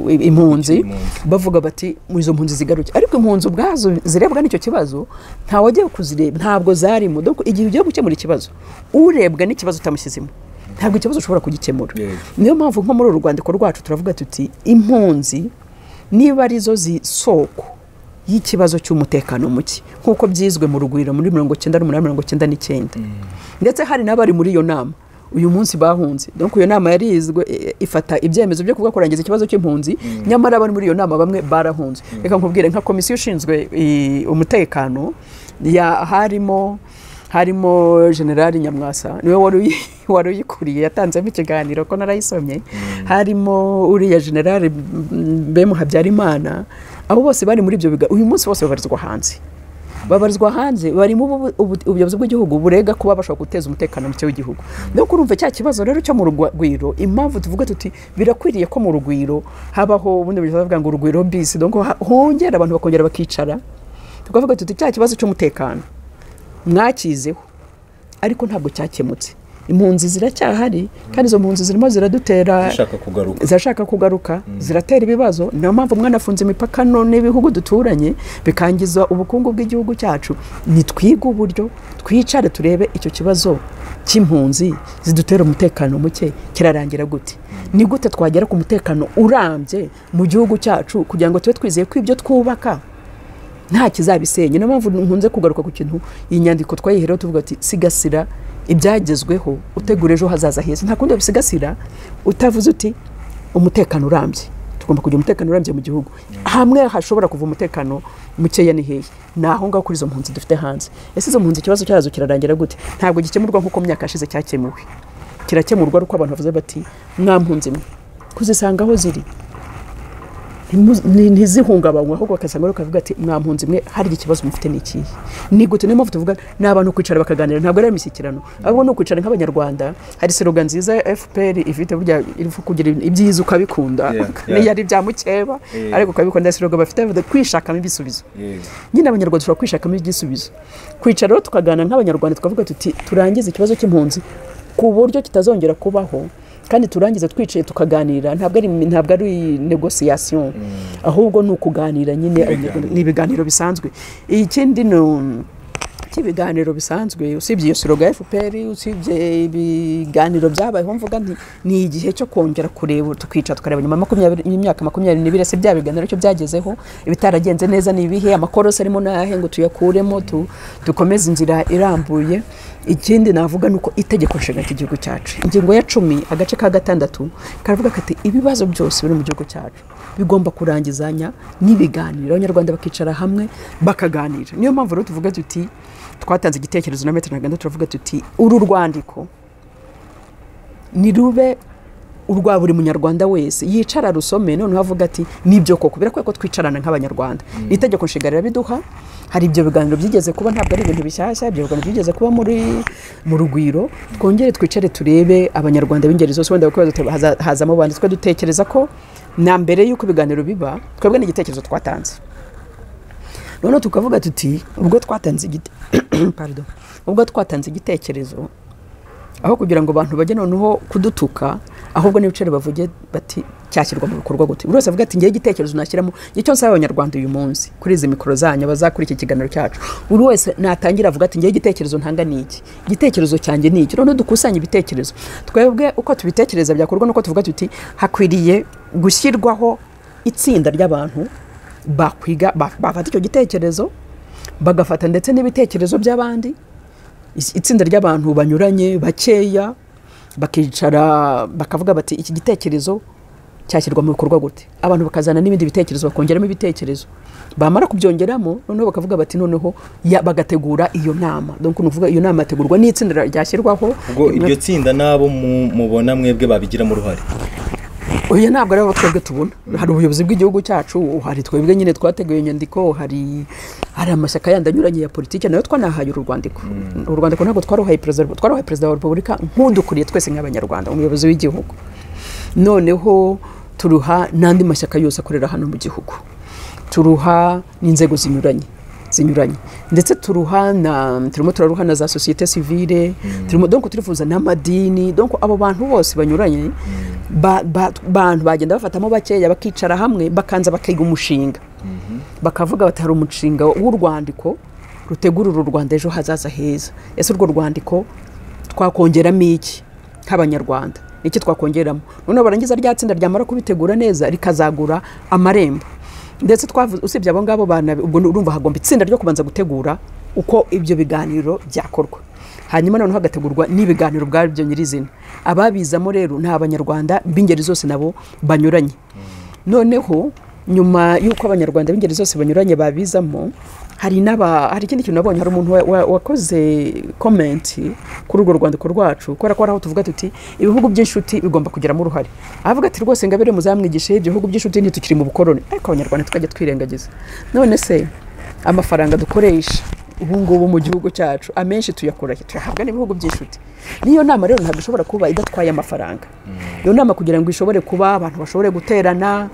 impunzi bavuga bati mu izo mpunzi zigaruke ariko impunzi ubwazo zirebwa n'icyo kibazo nta wagiye kuzireba ntabwo zarimo donc igihe ugiye gukemura ikibazo urebwa n'ikibazo utamushyizemo ntabwo ikibazo ushobora kugikemura niyo mpamvu nko muri uru Rwandiko rwacu turavuga tuti impunzi niba arizo zisoko y'ikibazo cy'umutekano muke nkuko byizwe mu Rugwiro muri 1998 ndetse hari n'abari muri iyo nama uyu munsi bahunze donc iyo nama yarizwe ifata ibyemezo byo kuvuga kurangiza ikibazo cy'impunzi nyamara abari muri iyo nama bamwe barahunze reka nkubwire nka komisiyo ishinzwe umutekano harimo General Nyamwasa niwe wari uyikuriye yatanzemo ikiganiro ko narayisomye harimo uriya General Bemu Habyarimana abo bose bari muri ibyo uyu munsi bose babarizwa hanze bari mu ubuyobozi bw'igihugu burega kuba bashobora guteza umutekano muke w'igihugu no kurumva cya kibazo rero cyo mu Rugwiro impamvu tuvuga tuti birakwiriye ko mu Rugwiro habaho ubundi bivuga ngo Rugwiro bisi donc hongera abantu bakongera bakicara tukavuga tuti cya kibazo cy'umutekano mwakizeho ariko ntabwo cyakemutse impunzi ziracyahari kandi izo mpunzi zirimo ziradutera zashaka kugaruka ziratera ibibazo niyo mpamvu mwana afunze imipaka none ibihugu duturanye bikangiza ubukungu bw'igihugu cyacu nitwiga uburyo twicare turebe icyo kibazo cy'impunzi zidutera umutekano muke kirarangira gute ni gute twagera ku mutekano urambye mu gihugu cyacu kugira ngo tube twizeye ko ibyo twubaka nta kizabisenye niyo mpamvu nkunze kugaruka ku kintu iyi nyandiko twayiheraho tuvuga ati sigasira ibyagezweho utegura ejo hazaza heza nta kundi bisigasira utavuze uti umutekano urambye tugomba kugira umutekano urambye mu gihugu hamwe hashobora kuva umutekano mukeya ni hehe naho ngaho kuri izo mpunzi dufite hanze ese izo mpunzi ikibazo cyazo kirarangira gute ntabwo gikemurwa nk'uko myaka yashize cyakemuwe kirakemurwa ari uko abantu bavuze bati mwampunzi mwe kuzisanga aho ziri ntizihungabanywa ahubwo bakasanga bakavuga ati mwampunzi mwe hari ikibazo mufite n'iki ni gute niyo mpamvu tuvuga n'abantu kwicara bakaganira ntabwo ari imishyikirano ahubwo no kwicara nk'abanyarwanda hari slogan nziza ya FPR ifite burya irifu kugira ibyiza ukabikunda niyo ari bya mukeba ariko ukabikunda slogan bafite kwishakamo ibisubizo nyine abanyarwanda dushobora kwishakamo igisubizo kwicara rero tukaganira nk'abanyarwanda tukavuga tuti turangize ikibazo cy'impunzi ku buryo kitazongera kubaho kandi turangiza twicaye tukaganira ntabwo ari negotiation ahubwo ni ukuganira nyine n'ibiganiro bisanzwe ikindi cy'ibiganiro bisanzwe usibye iyo siroga ya FPR usibye ibiganiro byabayeho mvuga ni igihe cyo kongera kureba tukica tukareba nyuma y'imyaka 22 se bya biganiro cyo byagezeho ibitaragenze neza ni ibihe amakorose arimo nahe ngo tuyakuremo dukomeze inzira irambuye ikindi navuga nuko itegeko nshinga cy'igihugu cyacu ingingo ya 10 agace ka 6 karavuga kati ibibazo byose biri mu gihugu cyacu bigomba kurangizanya n'ibiganiro abanyarwanda bakicara hamwe bakaganira niyo mpamvu rero tuvuga tuti twatanze igitekerezo na metero ntaganda turavuga tuti uru rwandiko ni rube urwa buri munyarwanda wese yicara rusome none havuga ati nibyo koko birakwiye ko twicarana nk'abanyarwanda itegeko nshinga rirabiduha hari ibyo biganiro byigeze kuba ntabwo ari ibintu bishyashya ibyo biganiro byigeze kuba mu rugwiro twongere twicare turebe abanyarwanda b'ingeri zose wenda hazamo bandi twe dutekereza ko na mbere y'uko ibiganiro biba twebwe n'igitekerezo twatanze none tukavuga tuti ubwo twatanze igitekerezo aho kugira ngo abantu bajye noneho kudutuka ahubwo n'ibicere bavuge bati cyashyirwa mu bikorwa gute buri wese avuga ati ngiye igitekerezo nashyiramo icyo nsaba abanyarwanda uyu munsi kuri izi mikoro zanyu bazakora iki kiganiro cyacu buri wese natangira avuga ati ngiye igitekerezo ntanga niki igitekerezo cyanjye niki noneho dukusanya ibitekerezo twebwe uko tubitekereza byakorwa nuko tuvuga tuti hakwiriye gushyirwaho itsinda ry'abantu bakwiga bafata icyo gitekerezo bagafata ndetse n'ibitekerezo by'abandi itsinda ry'abantu banyuranye bakeya bakicara bakavuga bati iki gitekerezo cyashyirwa mu bikorwa gute abantu bakazana n'ibindi bitekerezo bakongeramo ibitekerezo bamara kubyongeramo noneho bakavuga bati noneho bagategura iyo nama donc nuvuga iyo nama ategurwa n'itsinda ryashyirwaho
ubwo iryo tsinda nabo mubona mwebwe babigiramo uruhare
oya ntabwo ari abo twebwe tubona hari ubuyobozi bw'igihugu cyacu hari twebwe nyine twateguye inyandiko hari amashyaka yandi anyuranye ya politiki nayo twanahaye urwandiko ntabwo twaruhaye perezida wa repubulika nk'udukuriye twese nk'abanyarwanda umuyobozi w'igihugu noneho turuha n'andi mashyaka yose akorera hano mu gihugu turuha n'inzego zinyuranye ndetse turimo turaruha na za societe civile donc turifuza n'amadini donc abo bantu bose banyuranye bantu bagenda bafatamo bakeya bakicara hamwe bakanza bakiga umushinga bakavuga bati hari umushinga w'urwandiko rutegurira u Rwanda ejo hazaza heza ese urwo rwandiko twakongeramo iki nk'abanyarwanda niki twakongeramo noneho barangiza rya tsinda ryamara kubitegura neza rikazagura amarembo ndetse twavuze usibye abo ngabo bana ubwo urumva hagomba itsinda ryo kubanza gutegura uko ibyo biganiro byakorwa hanyuma noneho hagategurwa n'ibiganiro bwabyo nyirizina ababizamo rero nta abanyarwanda b'ingeri zose nabo banyuranye noneho nyuma y'uko abanyarwanda b'ingeri zose banyuranye babizamo hari ikindi kintu nabonye hari umuntu wakoze comment kuri urwo rwandiko rwacu kubera ko aho tuvuga tuti ibihugu by'inshuti bigomba kugiramo uruhare avuga ati rwose ngabere muzamwigishe ibyo bihugu by'inshuti ntitukiri mu bukoroni ariko abanyarwanda tukajya twirengagiza none se amafaranga dukoresha ubu ngubu mu gihugu cyacu amenshi tuyahabwa n'ibihugu by'inshuti niyo nama rero ntabwo ishobora kuba idatwaye amafaranga iyo nama kugira ngo ishobore kuba abantu bashobore guterana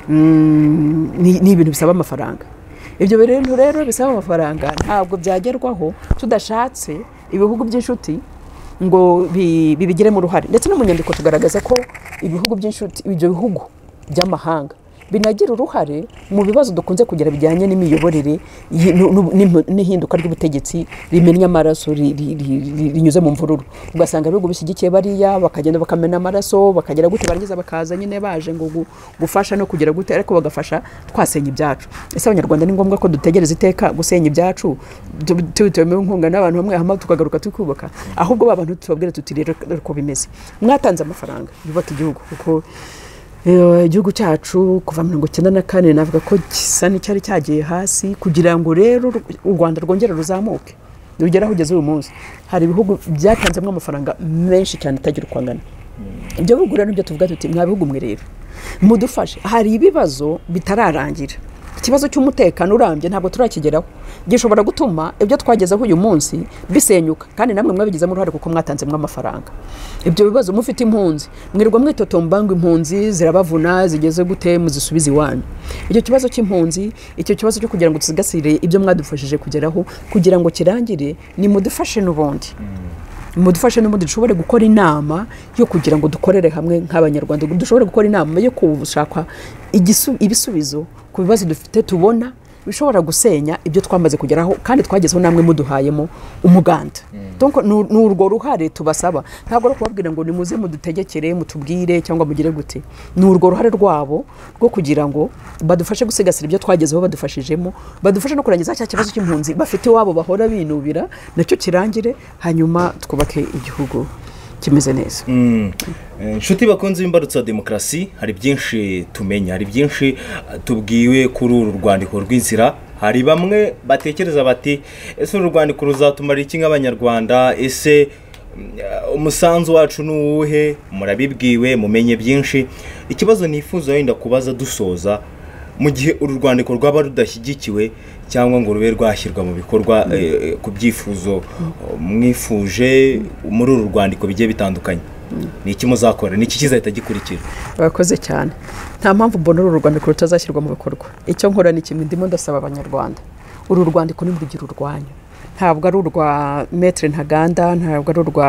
ni ibintu bisaba amafaranga ibyo bintu rero bisaba amafaranga ntabwo byagerwaho tudashatse ibihugu by'inshuti ngo bibigiremo uruhare ndetse no mu nyandiko tugaragaza ko ibihugu by'inshuti ibyo bihugu by'amahanga binagira uruhare mu bibazo dukunze kugira bijyanye n'imiyoborere n'ihinduka ry'ubutegetsi rimenya amaraso rinyuze mu mvururu ugasanga ibihugu bishyigikiye bariya bakagenda bakamena amaraso bakagera gute barangiza bakaza nyine baje ngo gufasha no kugira gute ariko bagafasha twasenya ibyacu ese abanyarwanda ni ngombwa ko dutegereza iteka gusenya ibyacu tubitewe inkunga n'abantu bamwe hama tukagaruka tukubaka ahubwo abantu tubabwira tuti rero ko bimeze mwatanze amafaranga yubaka igihugu kuko igihugu cyacu kuva 1994 navuga ko gisa n'icyari cyagiye hasi kugira ngo rero u Rwanda rwongere ruzamuke rugera hugeze uyu munsi hari ibihugu byatanzemo amafaranga menshi cyane atagira ukwangana ibyo bihugu rero nibyo tuvuga tuti mwa bihugu mwe rero mudufashe hari ibibazo bitararangira ikibazo cy'umutekano urambye ntabwo turakigeraho gishobora gutuma ibyo twagezeho uyu munsi bisenyuka kandi namwe mwabigizemo uruhare kuko mwatanzemo amafaranga ibyo bibazo mufite impunzi mwirwa mwitotomba ngo impunzi zirabavuna zigeze gute muzisubize iwanyu icyo kibazo cy'impunzi icyo kibazo cyo kugira ngo tusigasire ibyo mwadufashije kugeraho kugira ngo kirangire ni mudufashe n'ubundi mudufashe n'ubundi dushobore gukora inama yo kugira ngo dukorere hamwe nk'abanyarwanda dushobore gukora inama yo kushaka ibisubizo ku bibazo dufite tubona bishobora gusenya ibyo twamaze kugeraho kandi twagezeho namwe muduhayemo umuganda donc n'urwo ruhare tubasaba ntabwo ari kubabwira ngo nimuze mudutegekere mutubwire cyangwa mugire gute n'urwo ruhare rwabo rwo kugira ngo badufashe gusigasira ibyo twagezeho badufashijemo badufashe no kurangiza cya kibazo cy'impunzi bafite wabo bahora binubira nacyo kirangire hanyuma twubake igihugu kimeze neza.
Nshuti bakunze b'imbarutso ya demokarasi hari byinshi tumenya hari byinshi tubwiwe kuri uru rwandiko rw'inzira hari bamwe batekereza bati ese uru rwandiko ruzatumara iki nk'abanyarwanda ese umusanzu wacu nuwuhe murabibwiwe mumenye byinshi ikibazo nifuza wenda kubaza dusoza mu gihe uru rwandiko rwaba rudashyigikiwe cyangwa ngo rube rwashyirwa mu bikorwa ku byifuzo mwifuje muri uru rwandiko bigiye bitandukanye ni iki muzakora ni iki kizahita gikurikira
bakoze cyane nta mpamvu mbona uru rwandiko rutazashyirwa mu bikorwa icyo nkora ni kimwe ndimo ndasaba abanyarwanda uru rwandiko ni urugero rwanyu ntabwo ari urwa metre ntaganda ntabwo ari urwa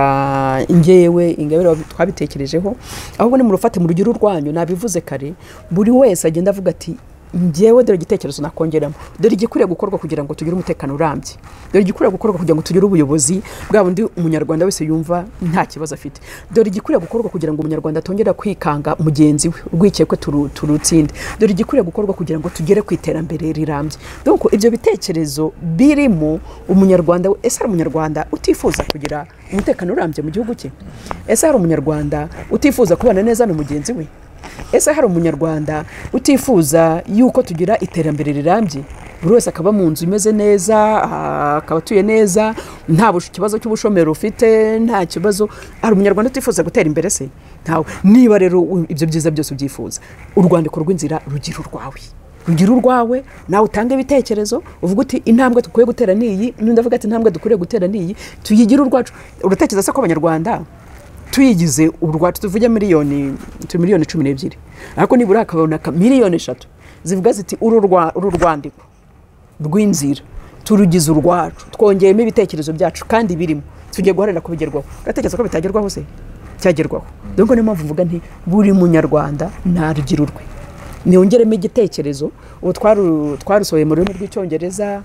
ingewe ingabire twabitekerejeho ahubwo ni mu rufate mu rugero rwanyu nabivuze kare buri wese agenda avuga ati ngewe dore igitekerezo nakongeramo dore igikwiriye gukorwa kugira ngo tugire umutekano urambye dore igikwiriye gukorwa kugira ngo tugire ubuyobozi bwa bundi umunyarwanda wese yumva nta kibazo afite dore igikwiriye gukorwa kugira ngo umunyarwanda atongera kwikanga mugenzi we urwikekwe turutsinde dore igikwiriye gukorwa kugira ngo tugere ku iterambere rirambye donc ibyo bitekerezo birimo umunyarwanda ese ari umunyarwanda utifuza kugira umutekano urambye mu gihugu cye ese ari umunyarwanda utifuza kubana neza na mugenzi we ese hari umunyarwanda utifuza yuko tugira iterambere rirambye buri wese akaba mu nzu imeze neza akaba atuye neza nta kibazo cy'ubushomeri ufite nta kibazo hari umunyarwanda utifuza gutera imbere se ntawe niba rero ibyo byiza byose ubyifuza urwandiko rw'inzira rugira urwawe rugira urwawe nawe utange ibitekerezo uvuga uti intambwe dukwiye gutera niyi n'undi avuga ati intambwe dukwiriye gutera niyi tuyigire urwacu uratekereza se ko abanyarwanda tuyigize urwacu tuvuge miliyoni 12 ariko nibura akaboneka miliyoni 3 zivuga ziti uru rwandiko rw'inzira turugize urwacu twongeyemo ibitekerezo byacu kandi birimo tugiye guharira kubigerwaho uratekereza ko bitagerwaho se cyagerwaho donc niyo mpamvu mvuga nti buri munyarwanda ntarugira urwe niyongeremo igitekerezo ubu twarusohoye mu rurimi rw'icyongereza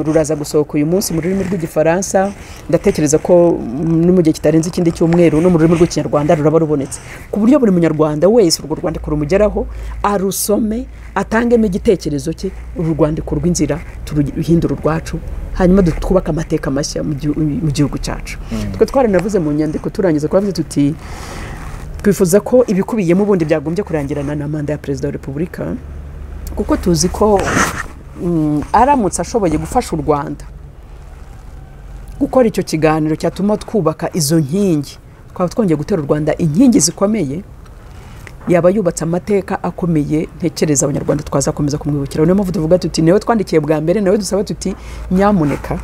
ruraza gusohoka uyu munsi mu rurimi rw'igifaransa ndatekereza ko no mu gihe kitarenze ikindi cyumweru no mu rurimi rw'ikinyarwanda ruraba rubonetse ku buryo buri munyarwanda wese urwo rwandiko rumugeraho arusome atangemo igitekerezo cye uru rwandiko rw'inzira turuhindura urwacu hanyuma twubaka amateka mashya mu gihugu cyacu twe twaranavuze mu nyandiko turangiza kwavuze tuti twifuza ko ibikubiyemo ubundi byagombye kurangirana na manda ya perezida wa repubulika kuko tuzi ko aramutse ashoboye gufasha u Rwanda gukora icyo kiganiro cyatuma twubaka izo nkingi twaba twongeye gutera u Rwanda inkingi zikomeye yaba yubatse amateka akomeye ntekereza abanyarwanda twazakomeza kumwibukira niyo mpamvu tuvuga tuti newe twandikiye bwa mbere nawe dusaba tuti nyamuneka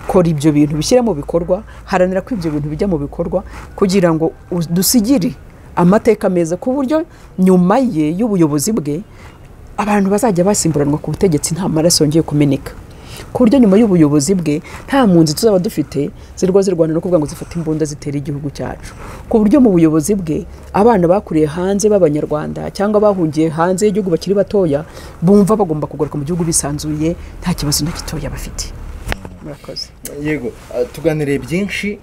kora ibyo bintu bishyire mu bikorwa haranira ko ibyo bintu bijya mu bikorwa kugira ngo dusigire amateka meza ku buryo nyuma ye y'ubuyobozi bwe abantu bazajya basimburanwa ku butegetsi nta maraso yongeye kumeneka ku buryo nyuma y'ubuyobozi bwe nta mpunzi tuzaba dufite zirwana no kuvuga ngo zifate imbunda zitera igihugu cyacu ku buryo mu buyobozi bwe abana bakuriye hanze b'abanyarwanda cyangwa bahungiye hanze y'igihugu bakiri batoya bumva bagomba kugaruka mu gihugu bisanzuye nta kibazo na gitoya bafite murakoze
yego tuganiriye byinshi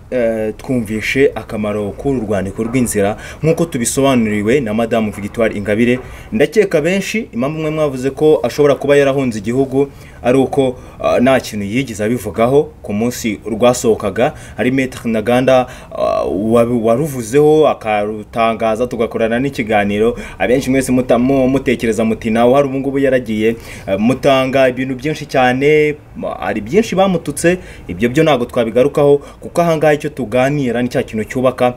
twumvishe akamaro k'uru rwandiko rw'inzira nk'uko tubisobanuriwe na Mme Victoire Ingabire ndakeka benshi impamvu mwe mwavuze ko ashobora kuba yarahunze igihugu ari uko nta kintu yigize abivugaho ku munsi rwasohokaga hari metre ntaganda waruvuzeho akarutangaza tugakorana n'ikiganiro abenshi mwese mutekereza muti nawe hari ubu ngubu yaragiye mutanga ibintu byinshi cyane ari byinshi bamututse ibyo byo ntago twabigarukaho kuko ahangaha icyo tuganira ni cya kintu cyubaka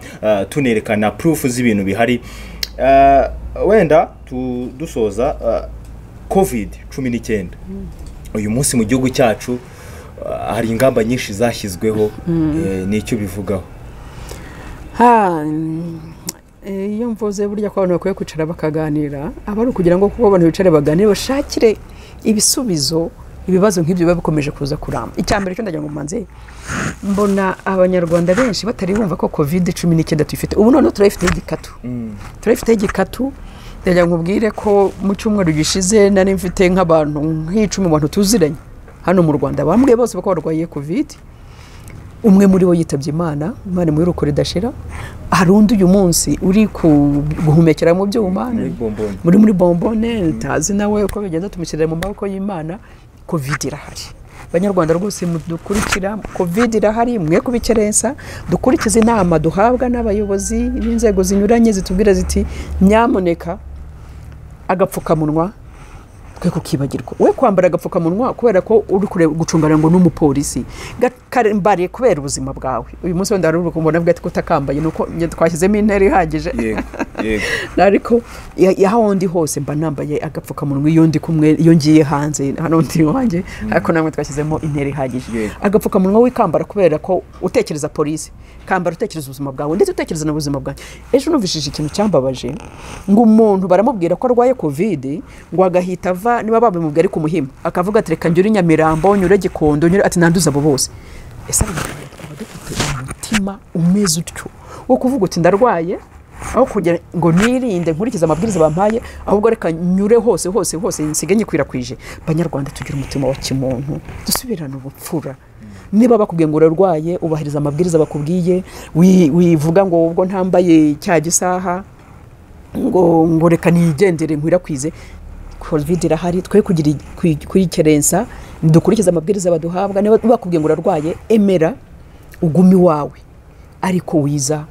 tunerekana proof z'ibintu bihari wenda dusoza COVID-19 uyu munsi mu gihugu cyacu hari ingamba nyinshi zashyizweho n'icyo bivugaho
iyo mvuze burya ko abantu bakwiye kwicara bakaganira aba ari ukugira ngo kuko abantu bicare baganire bashakire ibisubizo ibibazo nk'ibyo biba bikomeje kuza kuramba icyambere cyo ndagira ngo manze mbona abanyarwanda benshi batari bumva ko COVID-19 tuyifite ubu none turayifite igikatu ndagira ngo ubwire ko mu cyumweru gishize nari mfite nk'abantu nk'icumi abantu tuziranye hano mu Rwanda bambwe bose bako barwaye COVID umwe muri bo yitabye Imana muri ruko ridashira hari undi uyu munsi uri guhumekera mu byuma muri bombone tazi nawe uko bigenda tumushyirira mu maboko y'Imana COVID irahari Banyarwanda rwose mudukurikira COVID irahari mwe kubikerensa dukurikiza inama duhabwa n'abayobozi n'inzego zinyuranye zitubwira ziti nyamuneka agapfukamunwa twe kukibagirwa we kwambara agapfukamunwa kubera ko uri kure gucungana ngo n'umupolisi mbariye kubera ubuzima bwawe uyu munsi wenda ruri kumbona bwa ati kutakambaye nuko twashyizemo intera ihagije ariko yahondi hose mba nambaye agapfukamunwa iyo ndi kumwe iyo ngiye hanze hano ndi wanjye ariko namwe twashyizemo intera ihagije agapfukamunwa wikambara kubera ko utekereza polisi kambara utekereza ubuzima bwawe ndetse utekereza n'ubuzima bwawe ejo numvishije ikintu cyambabaje ngo umuntu baramubwira ko arwaye covid ngo agahita ava niba babimubwira ari kumuhima akavuga ati reka njye Nyamirambo nyure Gikondo nyure ati nanduza abo bose ese dufite umutima umeze utyo wo kuvuga uti ndarwaye aho kugira ngo nirinde nkurikiza amabwiriza bampaye ahubwo reka nyure hose nsige nyikwirakwije Banyarwanda tugira umutima wa kimuntu dusubirana ubupfura niba bakubwiye ngo urarwaye ubahiriza amabwiriza bakubwiye wivuga ngo ubwo ntambaye cya gisaha ngo reka nigendere nkwirakwize covid irahari twe kugira kuyikerensa dukurikiza amabwiriza baduhabwa niba bakubwiye ngo urarwaye emera ugumi wawe ariko wiza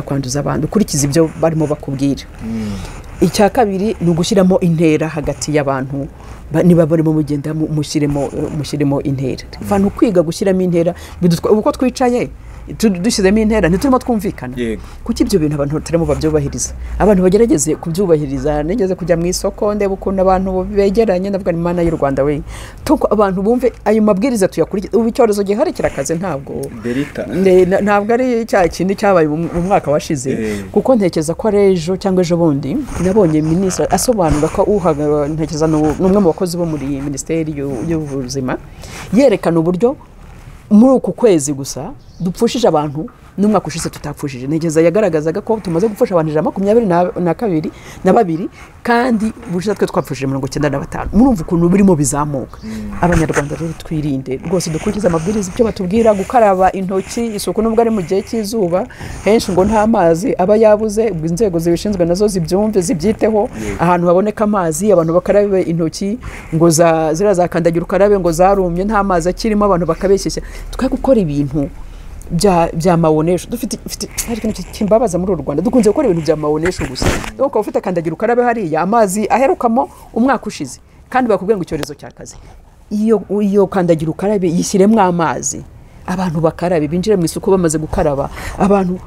kwanduza abantu ukurikiza ibyo barimo bakubwira icya kabiri ni ugushyiramo intera hagati y'abantu niba barimo mugenda mushyiremo intera vantu kwiga gushyiramo intera uko twicaye dushyizemo intera ntiturimo twumvikana kuko ibyo bintu abantu batarimo babyubahiriza abantu bagerageze kubyubahiriza nigeze kujya mu isoko ndeba ukuntu abantu begeranye ndavuga ni Imana y'u Rwanda we tuko abantu bumve ayo mabwiriza tuyakurikiza ubu icyorezo gihari kirakaze ntabwo ari cya kindi cyabaye mu mwaka washize kuko ntekereza ko rejo cyangwa ejo bundi nabonye minisitiri asobanura ko ntekereza n'umwe mu bakozi bo muri minisiteri y'ubuzima yerekana uburyo muri uku kwezi gusa dupfushije abantu n'umwaka ushize tutapfushije ntegeza yagaragazaga ko tumaze gufasha abantu 22 kandi bushize twe twapfushije 95 murumva ukuntu birimo bizamuka Abanyarwanda rero twirinde rwose dukurikiza amabwiriza icyo batubwira gukaraba intoki isuku nubwo ari mu gihe cy'izuba henshi ngo nta mazi aba yabuze inzego zibishinzwe nazo zibyumve zibyiteho ahantu haboneka amazi abantu bakarabe intoki ngo za kandagira ukarabe ngo zarumye nta mazi akirimo abantu bakabeshyeshya twe gukora ibintu bya mawonesho dufite hari ikintu kimbabaza muri Rwanda dukunze gukora ibintu bya mawonesho gusa donc ufite kandagira ukarabe hariya amazi aherukamo umwaka ushize kandi bakubwiye ngo icyorezo cyakaze iyo kandagira ukarabe yishyiremo amazi abantu bakarabe binjire mu isuku bamaze gukaraba abantu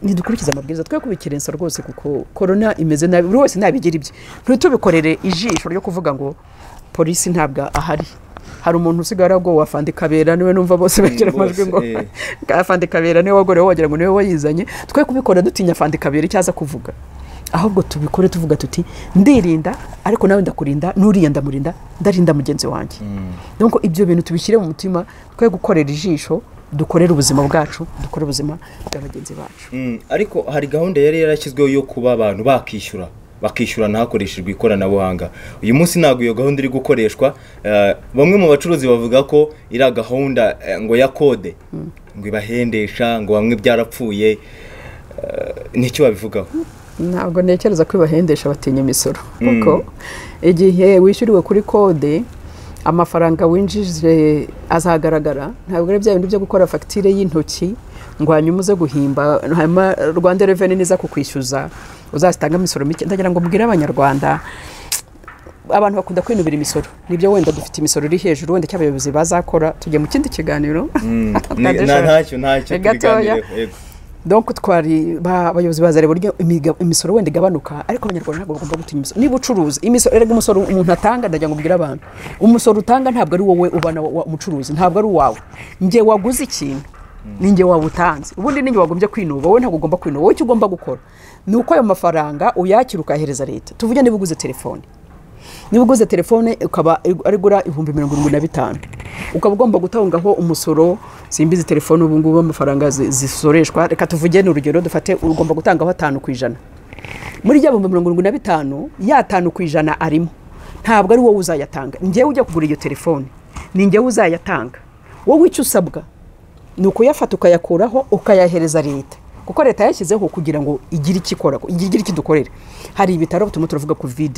nidukurikiza amabwiriza twe kubikirensa rwose kuko corona imeze nabi buri wese nabigira ibye ntitubikorere ijisho ryo kuvuga ngo polisi ntabwo ahari hari umuntu usigara ngo wafande kabera niwe numva bose bagira amajwi ngo afande kabera niwe wagore wagira ngo niwe wayizanye twe kubikora dutinya afande kabera icyaza kuvuga ahubwo tubikore tuvuga tuti ndirinda ariko nawe ndakurinda nuriya ndamurinda ndarinda mugenzi wanjye donc ibyo bintu tubishyire mu mutima twe gukorera ijisho dukorera ubuzima bwacu dukora ubuzima bw'abagenzi bacu
ariko hari gahunda yari yarashyizweho yo kuba abantu bakishyura hakoreshejwe ikoranabuhanga uyu munsi ntabwo iyo gahunda iri gukoreshwa bamwe mu bacuruzi bavuga ko iri gahunda ngo ya kode ngo ibahendesha ngo bamwe byarapfuye nicyo babivugaho
ntabwo ntekereza ko ibahendesha batinya imisoro kuko igihe wishyuriwe kuri kode amafaranga winjije azagaragara ntabwo ari bya bintu byo gukora fagitire y'intoki ngo hanyuma uze guhimba Rwanda Revenue niza kukwishyuza uzasitanga imisoro mike ndagira ngo mbwire Abanyarwanda abantu bakunda kwinubira imisoro nibyo wenda dufite imisoro iri hejuru wenda cy'abayobozi bazakora tujye mu kindi kiganiro
ntacyo tubiganire
donc twari abayobozi bazare buryo imisoro wenda igabanuka ariko Abanyarwanda ntabwo bagomba gutinya imisoro niba ucuruza imisoro erega umusoro umuntu atanga ndagira ngo mbwire abantu umusoro utanga ntabwo ari wowe ubana umucuruzi ntabwo ari uwawe nge waguze ikintu ninge wabutanze ubundi ninge wagombye kwinuba wowe ntabwo ugomba kwinuba wowe icyo ugomba gukora nuko ayo mafaranga uyakira ukahereza leta tuvuge niba uguze telefone ukaba arigura 75,000 ukaba ugomba gutangaho umusoro simbizi telefone ubu ngubu amafaranga zisoreshwa reka tuvuge n'urugero dufate ugomba gutangaho 5% muri ya 75,000 ya 5% arimo ntabwo ari wowe uzayatanga ngewe ujya kugura iyo telefone ni ngewe uzayatanga wowe icyo usabwa nuko yafata ukayakuraho ukayahereza leta kuko leta yashyizeho kugira ngo igire ikikora igire ikidukorera hari ibitaro bituma turavuga covid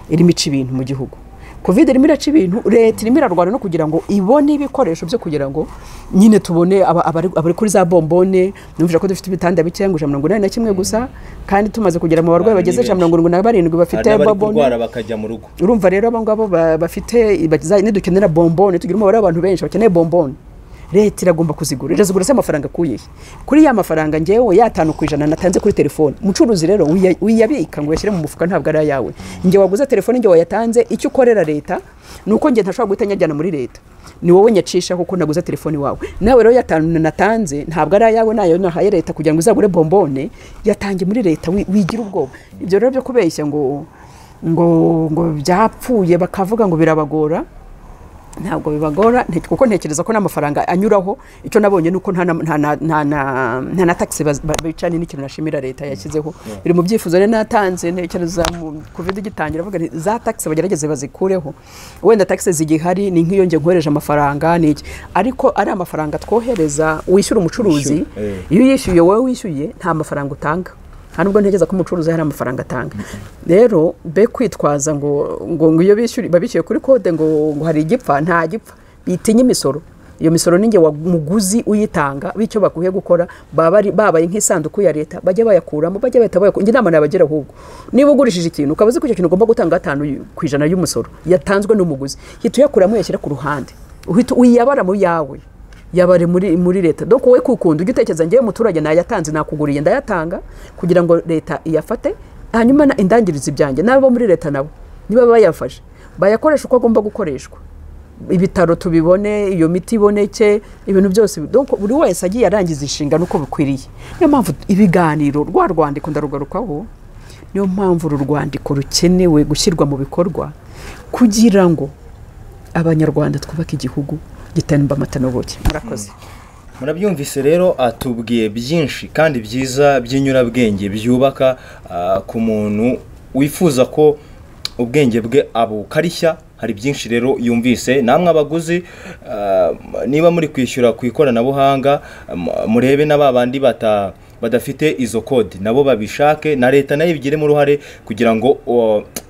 irimo ica ibintu mu gihugu covid irimo iraca ibintu leta irimo irarwana no kugira ngo ibone ibikoresho byo kugira ngo nyine tubone abari kuri za bombone numvira ko dufite ibitanda bike ngo 181 gusa kandi tumaze kugera mu barwayi bageze 177 bafite bombone
bakajya mu rugo
urumva rero abo ngabo bafite nidukenera bombone tugira umubare w'abantu benshi bakeneye bombone leta iragomba kuzigura irazigura se amafaranga kuye kuri ya mafaranga ngewe ya 5% natanze kuri telefone umucuruzi rero wiyabika ngo yashyire mu mufuka ntabwo ari yawe nge waguze telefone nge wayatanze icyo ukorera leta nuko nge ntashobora guhita nyajyana muri leta ni wowe nyacisha kuko naguze telefone wawe nawe rero ya 5 natanze ntabwo ari yawe nayo nahaye leta kugira ngo izagure bombone yatange muri leta wigira ubwoba ibyo rero byo kubeshya ngo byapfuye bakavuga ngo birabagora ntabwo bibagora kuko ntekereza ko n'amafaranga anyuraho icyo nabonye nuko nta na tax bicanye n'ikintu nashimira leta yashyizeho biri mu byifuzo rero natanze ntekereza mu covid gitangira bavuga za tax bagerageze bazikureho wenda tax zigihari ni nk'iyo nge nkoreje amafaranga niki ariko ari amafaranga twohereza wishyura umucuruzi iyo yishyuye wowe wishyuye nta mafaranga utanga nubwo ntegeza ko umucuruzi hari amafaranga atanga rero be kwitwaza ngo iyo babishyuye kuri kode ngo hari igipfa nta gipfa bitinye imisoro iyo misoro ninge wa muguzi uyitanga bityo bakuye gukora babaye nk'isanduku ya leta bajye bayakuramo bajye bahita nge inama nabagera ahubwo niba ugurishije ikintu ukabaze ko icyo kintu ugomba gutanga 5% y'umusoro yatanzwe n'umuguzi hita uyakuramo yashyira ku ruhande uhita uyabara mu yawe yabare muri leta donc wowe kukunda ugitekereza ngiye muturage nayatanze nakuguriye ndayatanga kugira ngo leta iyafate hanyuma indangiriza ibyanjye nabo muri leta nabo niba bayafashe bayakoresha uko agomba gukoreshwa ibitaro tubibone iyo miti iboneke ibintu byose donc buri wese agiye arangiza inshingano uko bikwiriye niyo mpamvu ibiganiro rwa rwandiko ndarugarukaho niyo mpamvu uru rwandiko rukenewe gushyirwa mu bikorwa kugira ngo abanyarwanda twubake igihugu gitemba amatanubuke murakoze
murabyumvise rero atubwiye byinshi kandi byiza by'inyurabwenge byubaka ku muntu wifuza ko ubwenge bwe abukarishya hari byinshi rero yumvise namwe abaguzi niba muri kwishyura ku ikoranabuhanga murebe n'ababandi badafite izo kode nabo babishake na leta nayo ibigiremo uruhare kugira ngo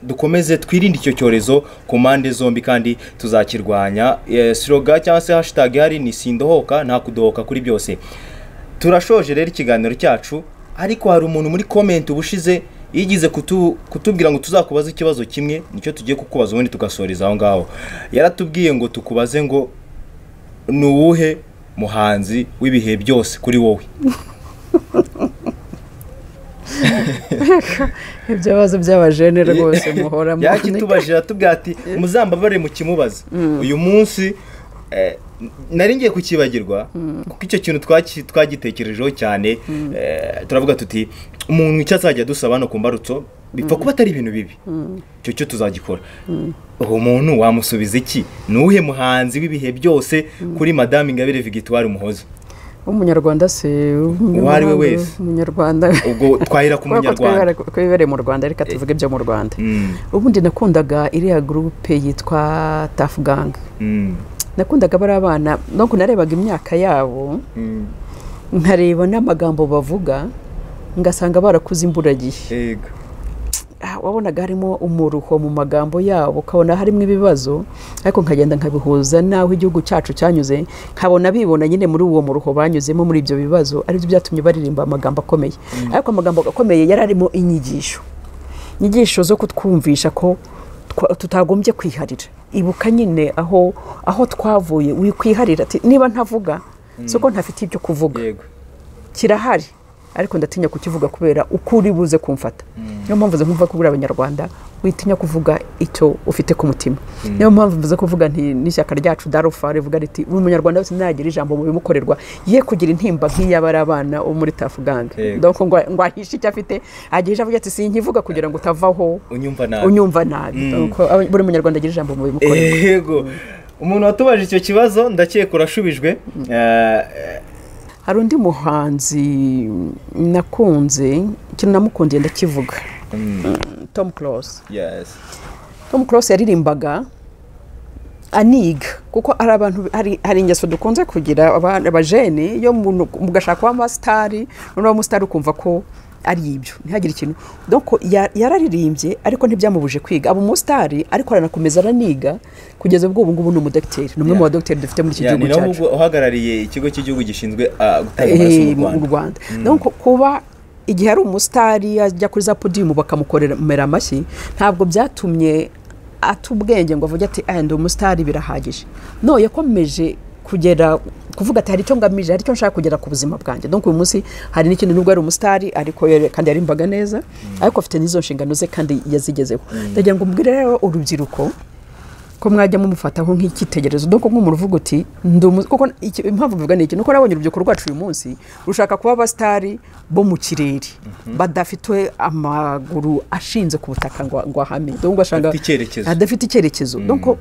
dukomeze twirinde icyo cyorezo ku mpande zombi kandi tuzakirwanya slogan cyangwa se hashtag hari ni sindohoka nta kudohoka kuri byose turashoje rero ikiganiro cyacu ariko hari umuntu muri comment ubushize yigize kutubwira ngo tuzakubaza ikibazo kimwe nicyo tugiye kukubaza ubundi tugasoreza aho ngaho yaratubwiye ngo tukubaze ngo nuwuhe muhanzi w'ibihe byose kuri wowe
ibyo bazo by'abajene rwose muhora mu
yakitubajira tubwira ati muzambabare mu kimubaza uyu munsi nari ngiye kukibagirwa kuko icyo kintu twagitekerejeho cyane turavuga tuti umuntu icyo azajya dusaba no kumbarutso bipfa kuba atari ibintu bibi cyo tuzagikora uwo muntu wamusubiza iki nuhe muhanzi w'ibihe byose kuri Mme Victoire Umuhoza
umunyarwanda se
wari we wese
umunyarwanda
ubwo twahira ku munyarwanda
kwibere mu Rwanda reka tuvuge byo mu Rwanda ubundi nakundaga iriya groupe yitwa Tough Gang nakundaga bari abana donc narebaga imyaka yabo nkareba n'amagambo bavuga ngasanga barakuze imburagihe
yego
wabonaga harimo umuruho mu magambo yabo ukabona harimo ibibazo ariko nkagenda nkabihuza naho igihugu cyacu cyanyuze nkabona bibona nyine muri uwo muruho banyuzemo muri ibyo bibazo ari byo byatumye baririmba amagambo akomeye ariko amagambo akomeye yararimo inyigisho zo kutwumvisha ko tutagombye kwiharira ibuka nyine aho twavuye wikwiharira ati niba ntavuga soko ntafite ibyo kuvuga kirahari ariko ndatinya kukivuga kubera ukuri buze kumfata niyo mpamvu ze nkumva kubura abanyarwanda witinya kuvuga icyo ufite ku mutima niyo mpamvu mvuze kuvuga nti n'ishyaka ryacu darufa rivuga riti buri munyarwanda wese nagira ijambo mu bimukorerwa ye kugira intimba nk'iyabari abana bo muri Tough Gang donc ngo ahishe icyo afite agihisha avuga ati sinkivuga kugira ngo utavaho unyumva nabi donc buri munyarwanda agira ijambo mu bimukorerwa
yego umuntu watubaje icyo kibazo ndakeka urashubijwe
hari undi muhanzi nakunze ikintu namukundiye ndakivuga Tom Close
yes
Tom Close yaririmbaga aniga kuko ari abantu hari ingeso dukunze kugira abajene yo mugashaka wa mastari noneho mustari ukumva ko ari ibyo ntihagire ikintu donc yararirimbye ariko ntibyamubuje kwiga abo mustari ariko aranakomeza araniga kugeza ubwo ubu ngubu ni umudokiteri ni umwe mu badokiteri dufite muri iki gihugu cyacu
uhagarariye ikigo cy'igihugu gishinzwe gutanga amaraso
mu Rwanda donc kuba igihe ari umustari ajya kuri za podium bakamukorera amashyi ntabwo byatumye atubwenge ngo avuge ati ndi umustari birahagije no yakomeje kugera kuvuga ati hari icyo ngamije hari icyo nshaka kugera ku buzima bwanjye donc uyu munsi hari n'ikintu nubwo ari umustari ariko kandi yarimbaga neza ariko afite n'izo nshingano ze kandi yazigezeho ndagira ngo mbwire rero urubyiruko ko mwajya mumufataho nk'ikitegerezo donc nk'umuntu uvuga uti kuko impamvu bivuga ni iki nuko nabonye urubyiruko rwacu uyu munsi rushaka kuba abastari bo mu kirere badafite amaguru ashinze ku butaka ngo ahame donc bashanga adafite icyerekezo donc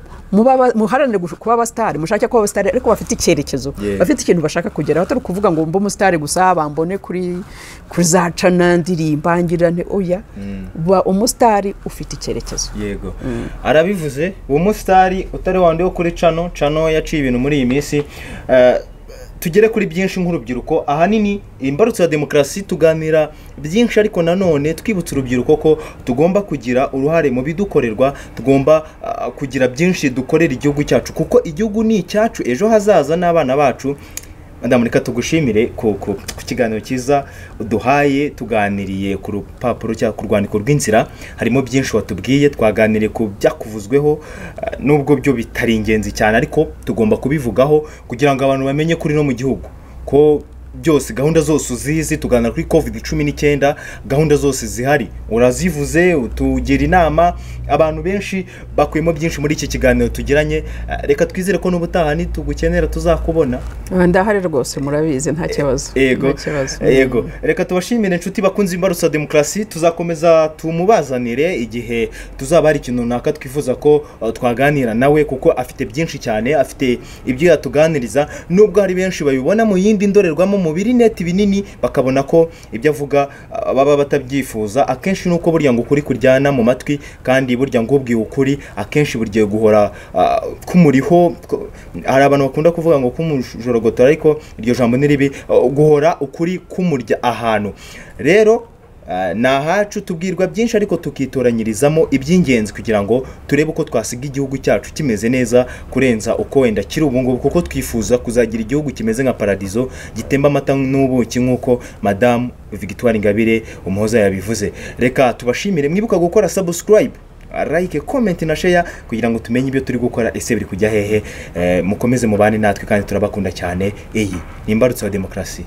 muharanire kuba abastari mushaka kuba abastari ariko bafite icyerekezo bafite ikintu bashaka kugeraho atari kuvuga ngo mbo umustari gusa bambone kuri kuzacana ndirimba ngirane oya ba umustari ufite icyerekezo
yego arabivuze uwo utari wandi wo kuri cano yaciye ibintu muri iyi minsi tugere kuri byinshi nk'urubyiruko ahanini imbarutso ya demokarasi tuganira byinshi ariko nanone twibutsa urubyiruko ko tugomba kugira uruhare mu bidukorerwa tugomba kugira byinshi dukorera igihugu cyacu kuko igihugu ni icyacu ejo hazaza n'abana bacu. Madame reka tugushimire ku kiganiro cyiza uduhaye tuganiriye ku rupapuro cyangwa ku rwandiko rw'inzira harimo byinshi watubwiye twaganiriye ku byakuvuzweho nubwo byo bitari ingenzi cyane ariko tugomba kubivugaho kugira ngo abantu bamenye kuri no mu gihugu ko byose gahunda zose uzizi tuganira kuri COVID-19 gahunda zose zihari urazivuze utugira inama abantu benshi bakuyemo byinshi muri iki kiganiro tugiranye reka twizere ko n'ubutaha ni tugukenera tuzakubona
ndahari rwose murabizi nta kibazo
yego reka tubashimire inshuti bakunze imbarutso ya demokarasi tuzakomeza tumubazanire igihe tuzaba hari ikintu runaka twifuza ko twaganira nawe kuko afite byinshi cyane afite ibyo yatuganiriza nubwo hari benshi babibona mu yindi ndorerwamo mu birineti binini bakabona ko ibyo avuga baba batabyifuza akenshi nuko burya ngo ukuri kuryana mu matwi kandi burya ngo ubwiye ukuri akenshi burgiye guhora kumuriho hari abantu bakunda kuvuga ngo kumujorogotora ariko iryo jambo ni ribi guhora ukuri kumurya ahantu rero nahacu tubwirwa byinshi ariko tukitoranyirizamo iby'ingenzi kugira ngo turebe uko twasiga igihugu cyacu kimeze neza kurenza uko wenda kiri ubungubu kuko twifuza kuzagira igihugu kimeze nka paradizo gitemba amata n'ubuki nk'uko Mme Victoire Ingabire umuhoza yabivuze reka tubashimire mwibuka gukora subscribe like comment na share kugira ngo tumenye ibyo turi gukora ese biri kujya hehe mukomeze mubane natwe kandi turabakunda cyane iyi ni imbarutso ya demokarasi.